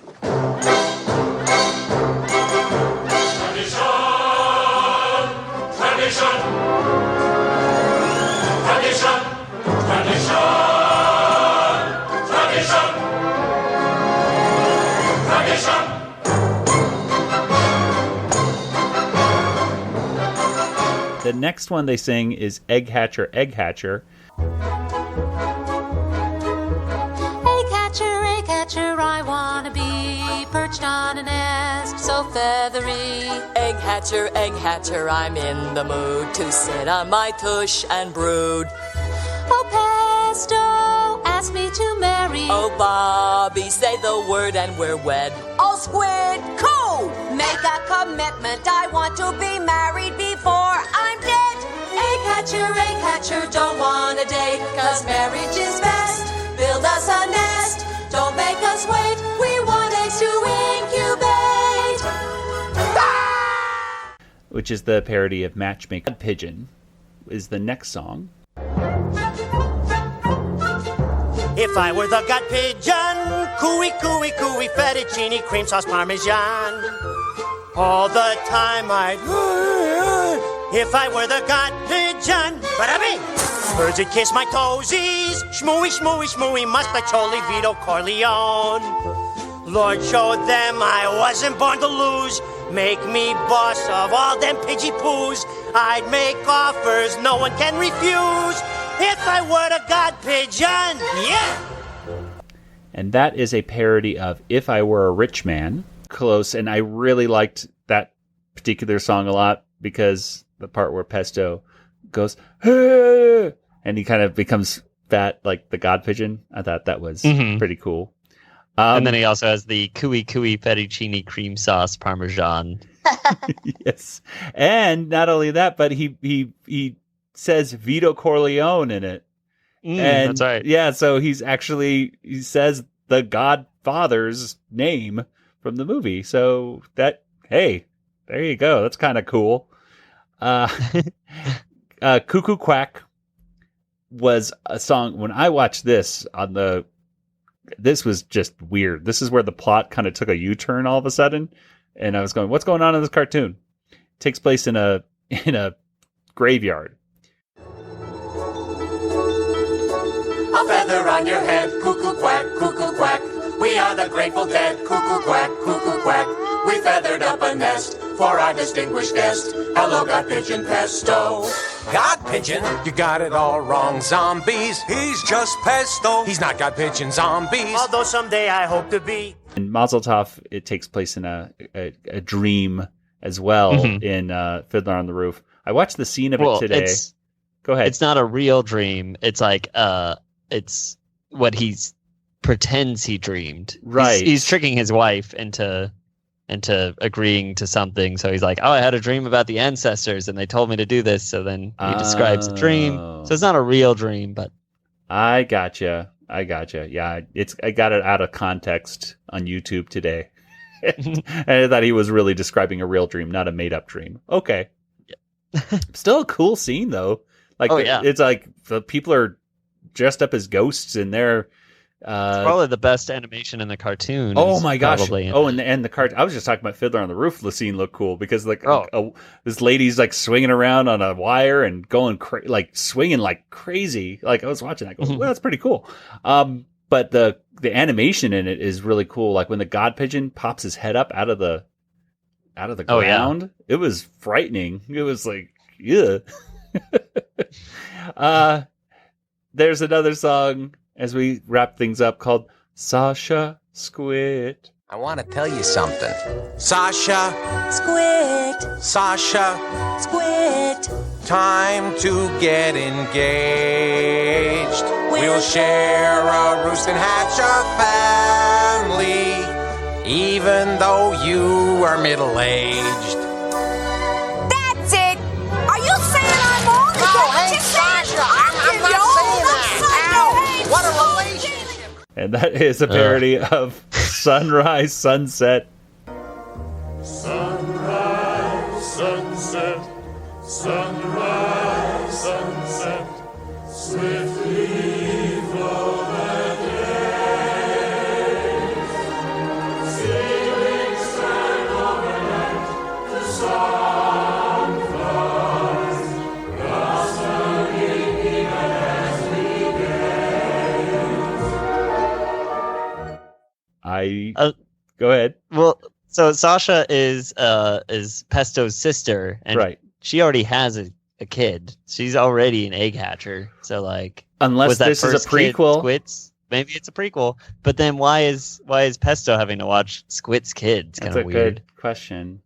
Tradition, tradition, tradition, tradition, tradition. The next one they sing is Egg Hatcher, Egg Hatcher. Egg hatcher, I wanna be perched on a nest so feathery. Egg hatcher, I'm in the mood to sit on my tush and brood. Oh, Pesto, ask me to marry. Oh, Bobby, say the word and we're wed. Oh, Squid, cool! Make a commitment, I want to be married before I'm dead. Egg hatcher, don't want a date, 'cause marriage is best. Build us a nest, don't make us wait. We want eggs to incubate. Which is the parody of Matchmaker. Pigeon is the next song. If I were the gut pigeon, cooey, cooey, cooey, fettuccine, cream sauce, parmesan. All the time I'd, if I were the gut pigeon, bada-bing! Birds would kiss my toesies, shmooey, shmooey, shmooey, mustacholi, Vito Corleone. Lord showed them I wasn't born to lose. Make me boss of all them pidgey poos. I'd make offers no one can refuse. If I were the god pigeon, yeah! And that is a parody of If I Were a Rich Man. Close, and I really liked that particular song a lot because the part where Pesto goes, hey! And he kind of becomes fat like the god pigeon. I thought that was pretty cool. And then he also has the cooey cooey fettuccine cream sauce parmesan. Yes. And not only that, but he says Vito Corleone in it. And that's right. Yeah, so he says the Godfather's name from the movie. So that, hey, there you go. That's kind of cool. Cuckoo Quack was a song when I watched this this was just weird. This is where the plot kind of took a U-turn all of a sudden. And I was going, what's going on in this cartoon? It takes place in a graveyard. A feather on your head, cuckoo quack, cuckoo quack. We are the Grateful Dead, cuckoo quack, cuckoo quack. We feathered up a nest for our distinguished guest. Hello, God Pigeon Pesto. God Pigeon? You got it all wrong, zombies. He's just Pesto. He's not God Pigeon zombies. Although someday I hope to be. In Mazel Tov, it takes place in a dream as well in Fiddler on the Roof. I watched the scene of it today. Go ahead. It's not a real dream. It's like it's what he pretends he dreamed. Right. He's tricking his wife into agreeing to something. So he's like, "Oh, I had a dream about the ancestors, and they told me to do this." So then he describes the dream. So it's not a real dream, but I gotcha. Yeah, I got it out of context on YouTube today. And I thought he was really describing a real dream, not a made-up dream. Okay. Yeah. Still a cool scene, though. Like, it's like the people are dressed up as ghosts, and they're... it's probably the best animation in the cartoon. Oh my gosh! Probably. And the cart. I was just talking about Fiddler on the Roof. The scene looked cool because this lady's like swinging around on a wire and going swinging like crazy. Like I was watching that, going, well, that's pretty cool. But the animation in it is really cool. Like when the God Pigeon pops his head up out of the ground, it was frightening. It was like, yeah. There's another song as we wrap things up called Sasha Squid. I want to tell you something. Sasha Squid. Sasha Squid. Time to get engaged. We'll share a roost and hatch a family, even though you are middle-aged. That's it. Are you saying I'm old? No, hey, Sasha, I'm not saying that. Ow, what a relationship. And that is a parody of Sunrise, Sunset. Sunrise, sunset, sunrise, sunset, swiftly flow the days. Sailing strand overnight to sunflowers, blossoming even as we gaze. Go ahead. Well, so Sasha is Pesto's sister, and she already has a kid. She's already an egg hatcher. So like, unless this is a prequel, Squid's, maybe it's a prequel. But then why is Pesto having to watch Squid's kid? It's kind of weird. Good question.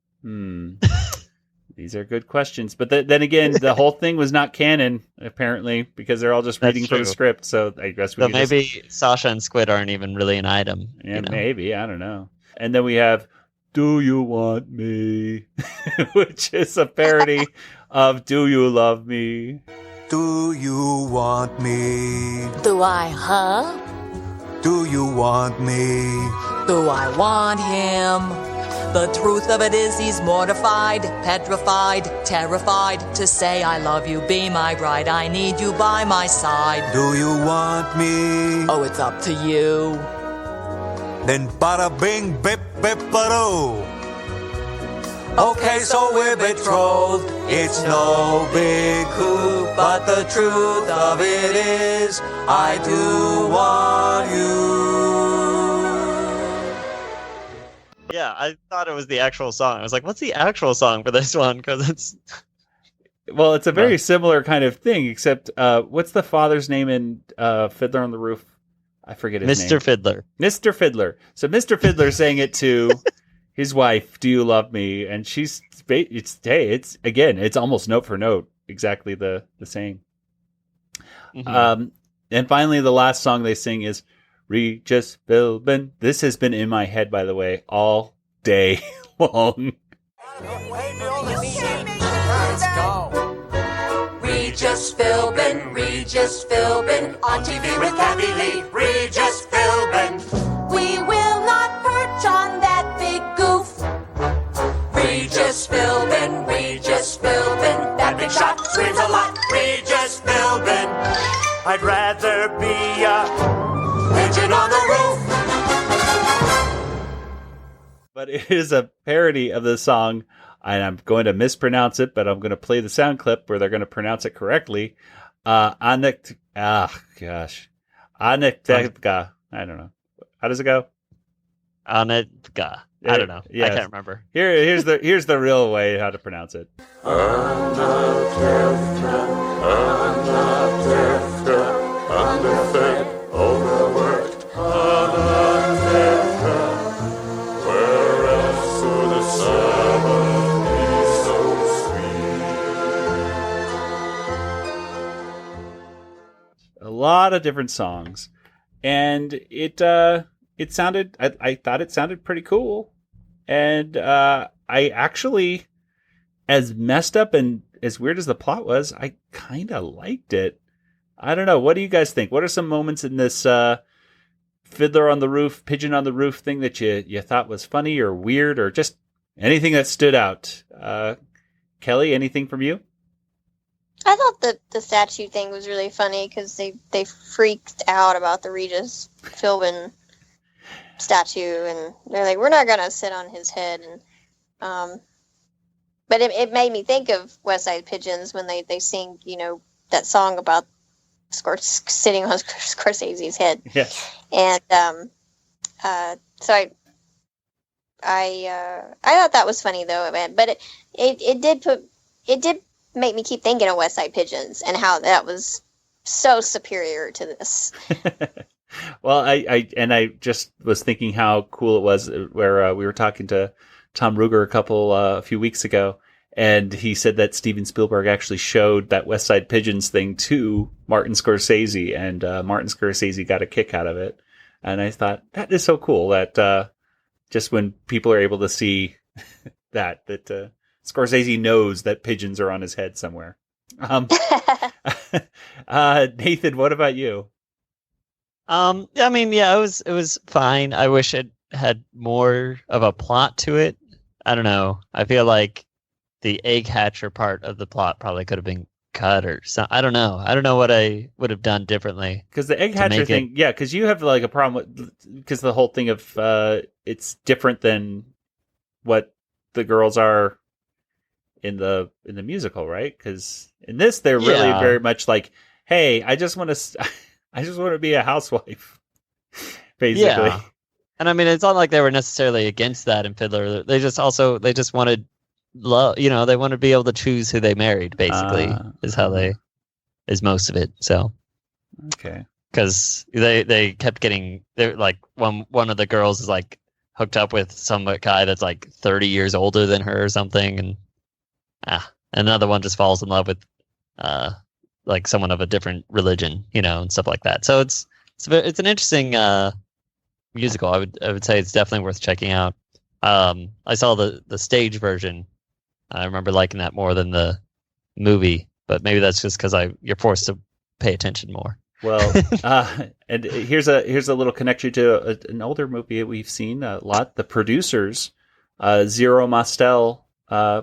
These are good questions. But then again, the whole thing was not canon apparently because they're all just reading from the script. So I guess maybe Sasha and Squid aren't even really an item. Yeah, maybe, I don't know. And then we have Do You Want Me, which is a parody of Do You Love Me? Do you want me? Do I, huh? Do you want me? Do I want him? The truth of it is he's mortified, petrified, terrified to say I love you, be my bride, I need you by my side. Do you want me? Oh, it's up to you. Then bada bing bip bip badoo. Okay, so we're betrothed. It's no big coup, but the truth of it is, I do want you. Yeah, I thought it was the actual song. I was like, what's the actual song for this one? Because it's... Well, it's a very similar kind of thing, except what's the father's name in Fiddler on the Roof? I forget his name. Mr. Fiddler. Mr. Fiddler. So Mr. Fiddler saying it to his wife, Do You Love Me? And it's almost note for note, exactly the saying. And finally, the last song they sing is Regis Philbin. This has been in my head, by the way, all day long. Let's go. Regis Philbin, on TV with Kathy Lee. Regis Philbin. We will not perch on that big goof. Regis Philbin, that big shot screams a lot. Regis Philbin. I'd rather be a pigeon on the roof. But it is a parody of the song, and I'm going to mispronounce it, but I'm going to play the sound clip where they're going to pronounce it correctly. Anektka. I don't know. How does it go? Anektka. I don't know. Yes. I can't remember. Here's the real way how to pronounce it. Underfed, overworked, where else would the Sabbath lot of different songs, and it sounded. I thought it sounded pretty cool, and I actually, as messed up and as weird as the plot was, I kind of liked it. I don't know. What do you guys think? What are some moments in this Fiddler on the Roof, Pigeon on the Roof thing that you thought was funny or weird or just anything that stood out? Kelly, anything from you? I thought the statue thing was really funny because they freaked out about the Regis Philbin statue, and they're like, we're not going to sit on his head. And but it made me think of West Side Pigeons when they sing, that song about sitting on Scorsese's head. Yes. And so I thought that was funny though, but it did make me keep thinking of West Side Pigeons and how that was so superior to this. Well, I just was thinking how cool it was where we were talking to Tom Ruger a few weeks ago, and he said that Steven Spielberg actually showed that West Side Pigeons thing to Martin Scorsese, and Martin Scorsese got a kick out of it. And I thought, that is so cool that just when people are able to see that Scorsese knows that pigeons are on his head somewhere. Nathan, what about you? It was fine. I wish it had more of a plot to it. I don't know. I feel like the egg hatcher part of the plot probably could have been cut or something. I don't know. I don't know what I would have done differently. Because the egg hatcher thing, because you have like a problem with, because the whole thing of it's different than what the girls are in the musical, right? Because in this, they're really very much like, hey, I just want to be a housewife, basically. Yeah. And I mean, it's not like they were necessarily against that in Fiddler. They just wanted love. They want to be able to choose who they married. Basically, is most of it. So, okay, because they kept getting, they're like one of the girls is like hooked up with some guy that's like 30 years older than her or something, and another one just falls in love with like someone of a different religion, and stuff like that. So it's an interesting musical. I would say it's definitely worth checking out. I saw the stage version. I remember liking that more than the movie, but maybe that's just because you're forced to pay attention more. Well, and here's a little connection to an older movie we've seen a lot. The producers, Zero Mostel,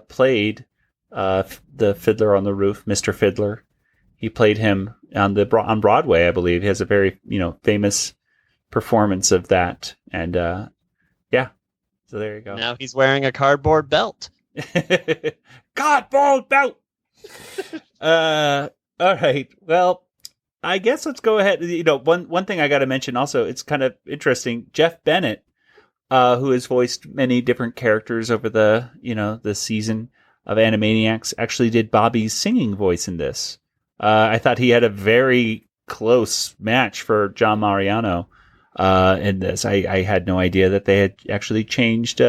played the Fiddler on the Roof, Mr. Fiddler. He played him on Broadway, I believe. He has a very famous performance of that, and so there you go. Now he's wearing a cardboard belt. Cardboard belt. All right. Well, I guess let's go ahead. One thing I got to mention also, it's kind of interesting. Jeff Bennett, who has voiced many different characters over the season of Animaniacs, actually did Bobby's singing voice in this. I thought he had a very close match for John Mariano in this. I had no idea that they had actually changed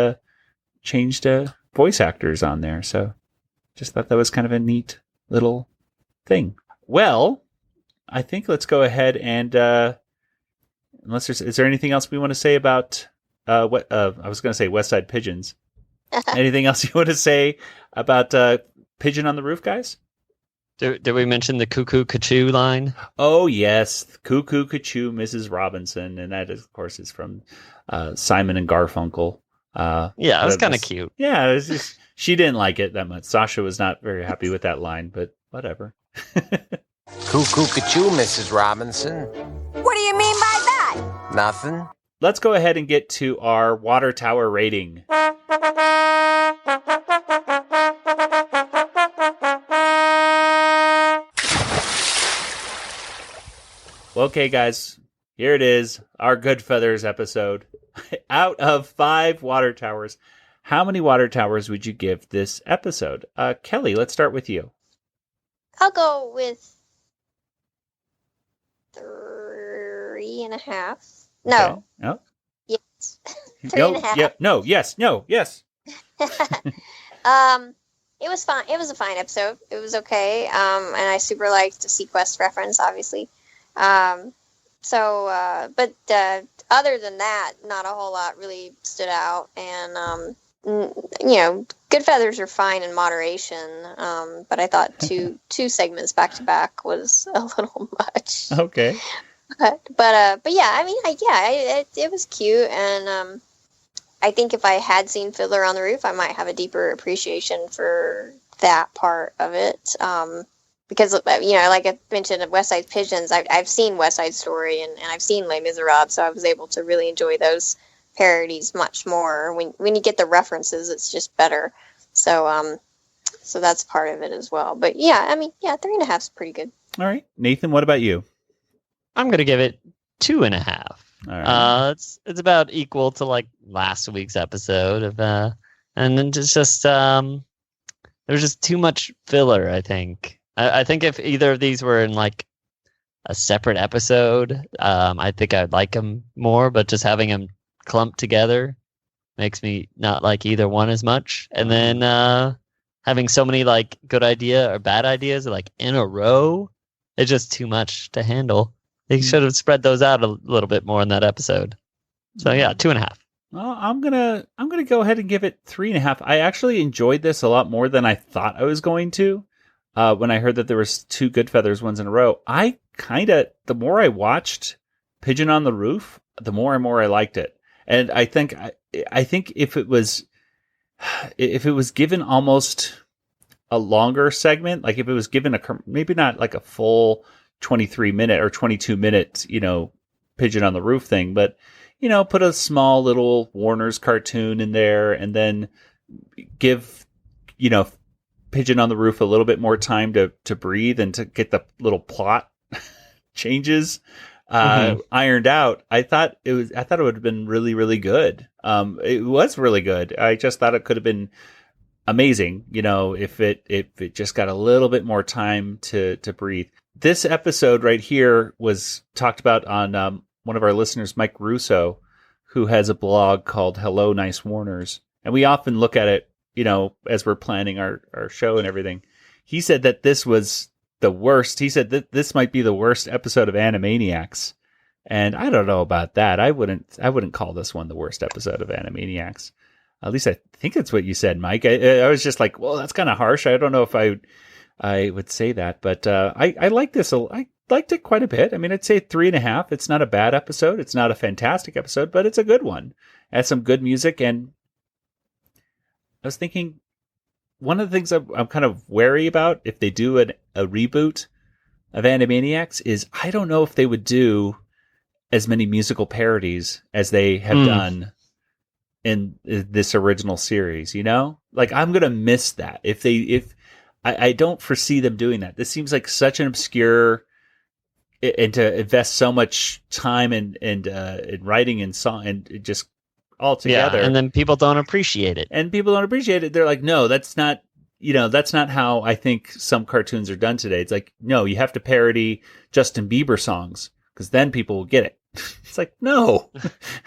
voice actors on there. So just thought that was kind of a neat little thing. Well, I think let's go ahead and is there anything else we want to say about I was going to say West Side Pigeons. Anything else you want to say about Pigeon on the Roof, guys? Did we mention the cuckoo cuckoo line? Oh, yes. Cuckoo cuckoo, Mrs. Robinson. And that, of course, is from Simon and Garfunkel. It was kind of cute. Yeah, it was just, she didn't like it that much. Sasha was not very happy with that line, but whatever. Cuckoo cuckoo, Mrs. Robinson. What do you mean by that? Nothing. Let's go ahead and get to our water tower rating. Okay, guys, here it is, our Goodfeathers episode. Out of 5 water towers, how many water towers would you give this episode? Kelly, let's start with you. I'll go with 3.5. No. Okay. No? Yes. 3.5. Yeah. No. Yes. No. Yes. It was fine. It was a fine episode. It was okay. And I super liked the Sequest reference, obviously. But other than that, not a whole lot really stood out. And, Goodfeathers are fine in moderation. But I thought two segments back to back was a little much. Okay. But yeah, it was cute. And, I think if I had seen Fiddler on the Roof, I might have a deeper appreciation for that part of it. Because, like I mentioned, West Side Pigeons, I've seen West Side Story and I've seen Les Miserables, so I was able to really enjoy those parodies much more. When you get the references, it's just better. So that's part of it as well. But yeah, 3.5 is pretty good. All right. Nathan, what about you? I'm going to give it 2.5. All right. It's about equal to like last week's episode of, and then there's just too much filler. I think. I think if either of these were in like a separate episode, I think I'd like them more. But just having them clumped together makes me not like either one as much. And then having so many like good idea or bad ideas like in a row, it's just too much to handle. They should have spread those out a little bit more in that episode. So yeah, 2.5. Well, I'm gonna go ahead and give it 3.5. I actually enjoyed this a lot more than I thought I was going to. When I heard that there was 2 Goodfeathers ones in a row, the more I watched Pigeon on the Roof, the more and more I liked it. And I think if it was given almost a longer segment, like if it was given maybe not like a full 23-minute or 22-minute, Pigeon on the Roof thing, but, put a small little Warner's cartoon in there and then give, Pigeon on the Roof a little bit more time to breathe and to get the little plot changes ironed out. I thought it would have been really, really good. It was really good. I just thought it could have been amazing, if it just got a little bit more time to breathe. This episode right here was talked about on one of our listeners, Mike Russo, who has a blog called Hello Nice Warners. And we often look at it, as we're planning our show and everything. He said that this was the worst. He said that this might be the worst episode of Animaniacs. And I don't know about that. I wouldn't call this one the worst episode of Animaniacs. At least I think that's what you said, Mike. I was just like, well, that's kind of harsh. I don't know if I would say that, but I like this. I liked it quite a bit. I'd say 3.5. It's not a bad episode. It's not a fantastic episode, but it's a good one. It has some good music. And I was thinking, one of the things I'm kind of wary about if they do a reboot of Animaniacs is I don't know if they would do as many musical parodies as they have done in this original series, Like, I'm going to miss that. I don't foresee them doing that. This seems like such an obscure, and to invest so much time in writing and song and just all together. Yeah, and then people don't appreciate it. They're like, no, that's not, that's not how I think some cartoons are done today. It's like, no, you have to parody Justin Bieber songs because then people will get it. It's like, no.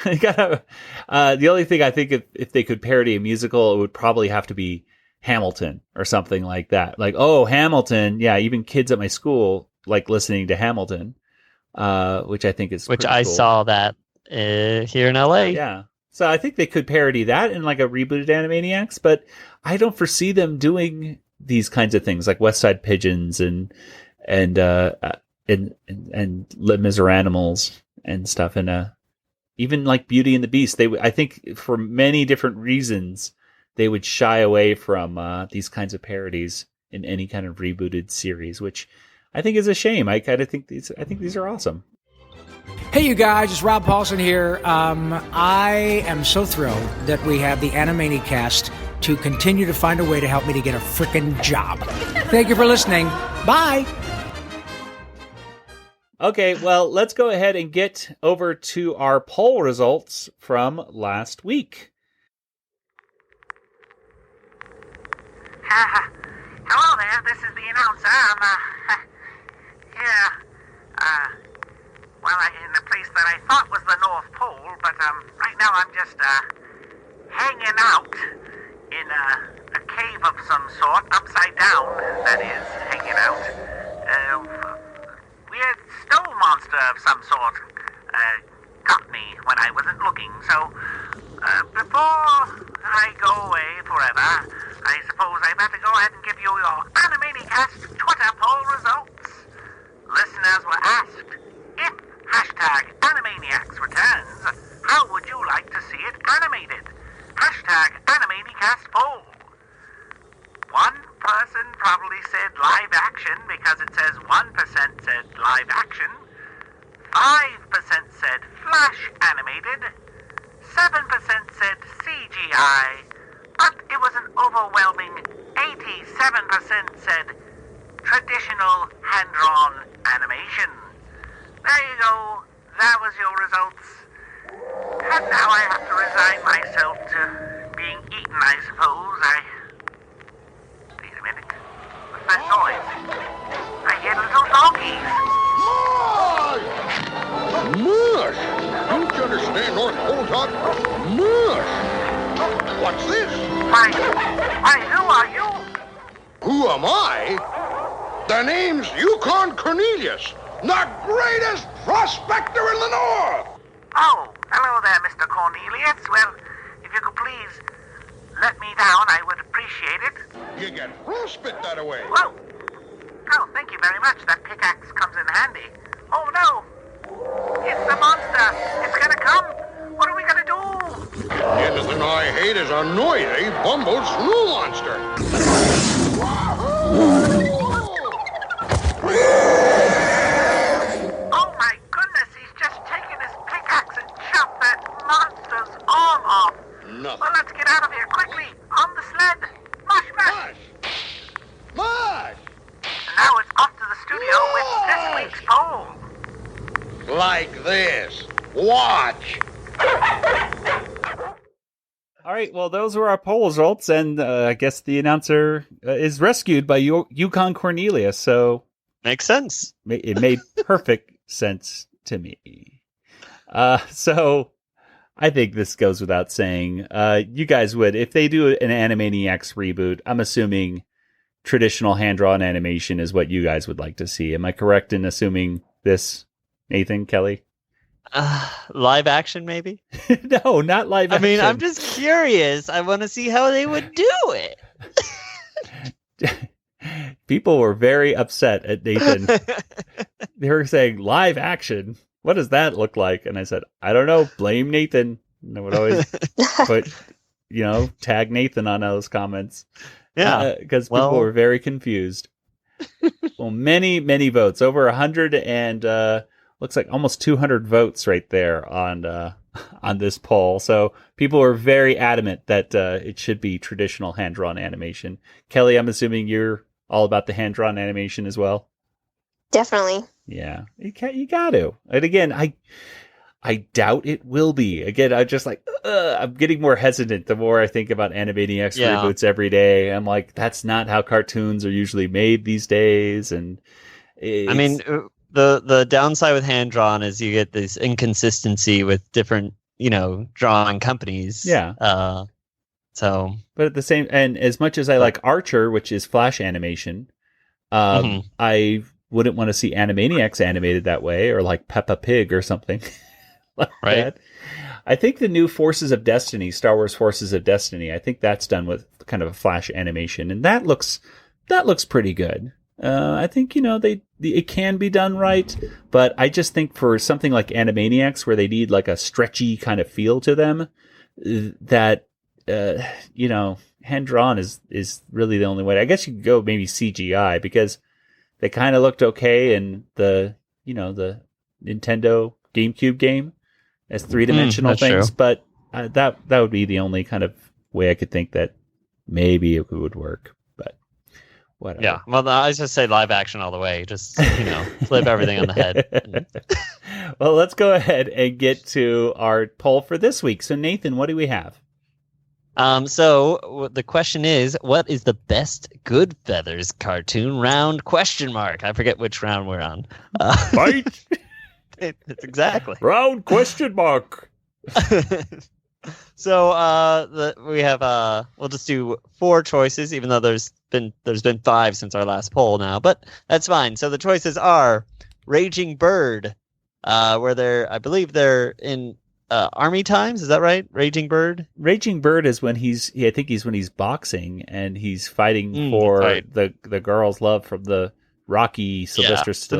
The only thing I think if they could parody a musical, it would probably have to be Hamilton or something like that. Like, oh, Hamilton. Yeah, even kids at my school like listening to Hamilton, which I think is which I cool. saw that here in LA. Yeah. So I think they could parody that in like a rebooted Animaniacs, but I don't foresee them doing these kinds of things like West Side Pigeons and Les Miserables and stuff, and even like Beauty and the Beast. I think for many different reasons they would shy away from these kinds of parodies in any kind of rebooted series, which I think is a shame. I think these are awesome. Hey, you guys, it's Rob Paulson here. I am so thrilled that we have the Animanicast to continue to find a way to help me to get a frickin' job. Thank you for listening. Bye. Okay, well, let's go ahead and get over to our poll results from last week. Hello there, this is the announcer. I'm in the place that I thought was the North Pole, but right now I'm just hanging out in a cave of some sort, upside down, that is, hanging out. Weird snow monster monster of some sort got me when I wasn't looking. So, before I go away forever, I suppose I better go ahead and give you your Animaniacast Twitter poll results. Listeners were asked, if hashtag Animaniacs returns, how would you like to see it animated? Hashtag Animaniacast poll. One person probably said live action because it says 1% said live action. 5% said flash animated. 7% said CGI. But it was an overwhelming 87% said traditional hand-drawn animation. There you go. That was your results. And now I have to resign myself to being eaten, I suppose. Wait a minute. What's that noise? I hear little doggies. Mush! Don't you understand North Pole talk? Mush! What's this? Why, who are you? Who am I? The name's Yukon Cornelius, the greatest prospector in the North! Oh, hello there, Mr. Cornelius. Well, if you could please let me down, I would appreciate it. You get frostbite that away. Whoa! Oh, thank you very much. That pickaxe comes in handy. Oh, no! It's the monster! It's gonna come! What are we gonna do? Anything I hate is a noisy, bumbled snow monster. Oh my goodness, he's just taken his pickaxe and chopped that monster's arm off. Nothing. Well, let's get out of here quickly. On the sled. Mush, mush! Mush! And now it's off to the studio with this week's poll. Like this. Watch. All right, well, those were our poll results, and I guess the announcer is rescued by Yukon Cornelius, so... Makes sense. It made perfect sense to me. So, I think this goes without saying. You guys would, if they do an Animaniacs reboot, I'm assuming traditional hand-drawn animation is what you guys would like to see. Am I correct in assuming this, Nathan, Kelly? Live action, maybe? No, not live action. I mean, I'm just curious. I want to see how they would do it. People were very upset at Nathan. They were saying, live action? What does that look like? And I said, I don't know. Blame Nathan. And I would always put, tag Nathan on those comments. Yeah. Because people were very confused. Well, many, many votes. Over 100 and... looks like almost 200 votes right there on this poll. So people were very adamant that it should be traditional hand-drawn animation. Kelly, I'm assuming you're all about the hand-drawn animation as well? Definitely. Yeah, you got to. And again, I doubt it will be. Again, I'm just like, I'm getting more hesitant the more I think about Animaniacs reboots every day. I'm like, that's not how cartoons are usually made these days. And I mean... The downside with hand drawn is you get this inconsistency with different, drawing companies. Yeah. But at the same, and as much as I like Archer, which is flash animation, I wouldn't want to see Animaniacs animated that way, or like Peppa Pig or something like that. I think the new Forces of Destiny, Star Wars Forces of Destiny, I think that's done with kind of a flash animation, and that looks pretty good. I think, it can be done right, but I just think for something like Animaniacs, where they need like a stretchy kind of feel to them, that, hand-drawn is really the only way. I guess you could go maybe CGI, because they kind of looked okay in the Nintendo GameCube game as three-dimensional things, true. But that would be the only kind of way I could think that maybe it would work. Whatever. Yeah, well, I just say live action all the way. Just, flip everything on the head. Well, let's go ahead and get to our poll for this week. So, Nathan, what do we have? So the question is, what is the best Goodfeathers cartoon round ? I forget which round we're on. Right? It's exactly. Round ? So we have we'll just do 4 choices, even though there's been 5 since our last poll now, but that's fine. So the choices are Raging Bird, where I believe they're in army times. Is that right? Raging Bird? Raging Bird is when I think he's when he's boxing and he's fighting for the girl's love from the Rocky Sylvester Stallone So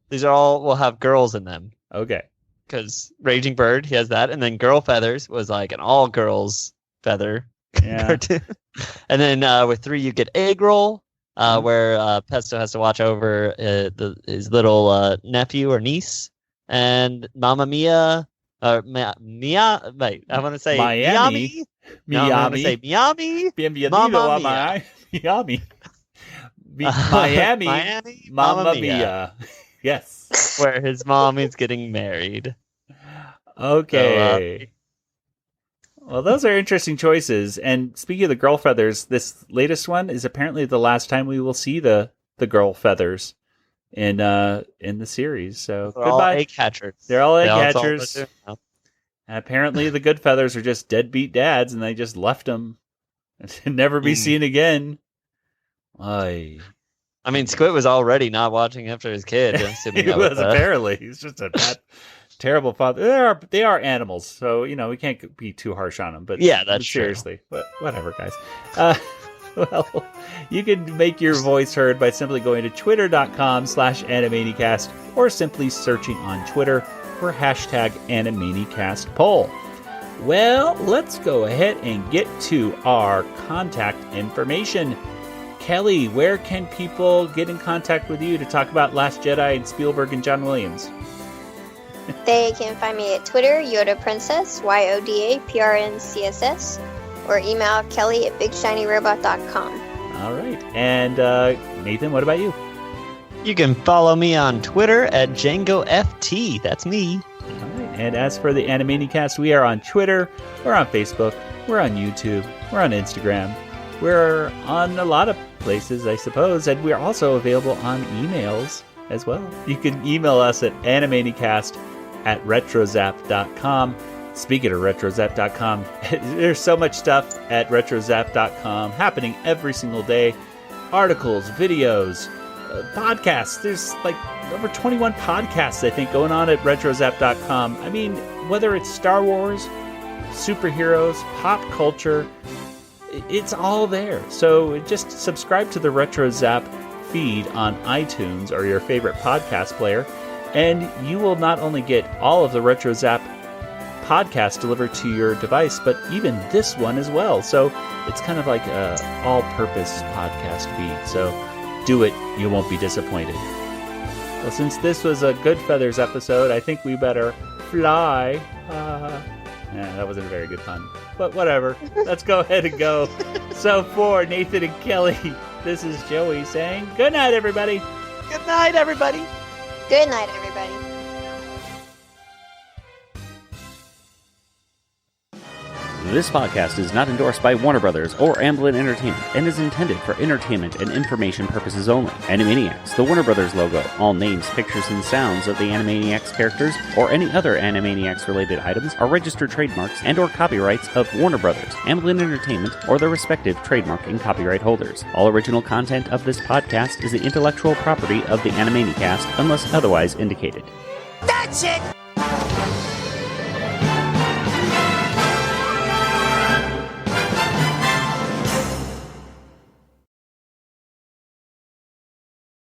these are all will have girls in them. Okay. Because Raging Bird, he has that, and then Girl Feathers was like an all girls feather cartoon. And then with 3 you get Egg Roll, where Pesto has to watch over his little nephew or niece, and Mama-Mia, Mia. Wait, I want to say Miami. No, I want to say Miami. Bienvenido a Miami. Miami. Mama-Mia. Yes. Where his mom is getting married. Okay. Well, those are interesting choices. And speaking of the Girl Feathers, this latest one is apparently the last time we will see the Girl Feathers in the series. So They're goodbye. all egg hatchers. They're all egg hatchers. And apparently the Goodfeathers are just deadbeat dads, and they just left them to never be seen again. I mean, Squid was already not watching after his kid. He was apparently. He's just a bad, terrible father. They are animals, so we can't be too harsh on them. But yeah, that's seriously. But whatever, guys. Well, you can make your voice heard by simply going to twitter.com/Animaniacast or simply searching on Twitter for #Animaniacastpoll. Well, let's go ahead and get to our contact information. Kelly, where can people get in contact with you to talk about Last Jedi and Spielberg and John Williams? They can find me at Twitter, Yoda Princess, YODAPRNCSS, or email Kelly at BigShinyRobot.com. All right. And Nathan, what about you? You can follow me on Twitter at DjangoFT. That's me. All right. And as for the Animaniacast, we are on Twitter, we're on Facebook, we're on YouTube, we're on Instagram. We're on a lot of places, I suppose, and we're also available on emails as well. You can email us at animaniacast@retrozap.com. Speaking of retrozap.com, there's so much stuff at retrozap.com happening every single day. Articles, videos, podcasts. There's like over 21 podcasts, I think, going on at retrozap.com. I mean, whether it's Star Wars, superheroes, pop culture, it's all there. So just subscribe to the Retro Zap feed on iTunes or your favorite podcast player, and you will not only get all of the Retro Zap podcasts delivered to your device, but even this one as well. So it's kind of like a all-purpose podcast feed. So do it. You won't be disappointed. Well, since this was a Goodfeathers episode, I think we better fly. That wasn't a very good pun, but whatever. Let's go ahead and go. So for Nathan and Kelly, this is Joey saying good night, everybody. Good night, everybody. Good night, everybody. This podcast is not endorsed by Warner Brothers or Amblin Entertainment and is intended for entertainment and information purposes only. Animaniacs, the Warner Brothers logo, all names, pictures, and sounds of the Animaniacs characters or any other Animaniacs-related items are registered trademarks and or copyrights of Warner Brothers, Amblin Entertainment, or their respective trademark and copyright holders. All original content of this podcast is the intellectual property of the Animanicast unless otherwise indicated. That's it!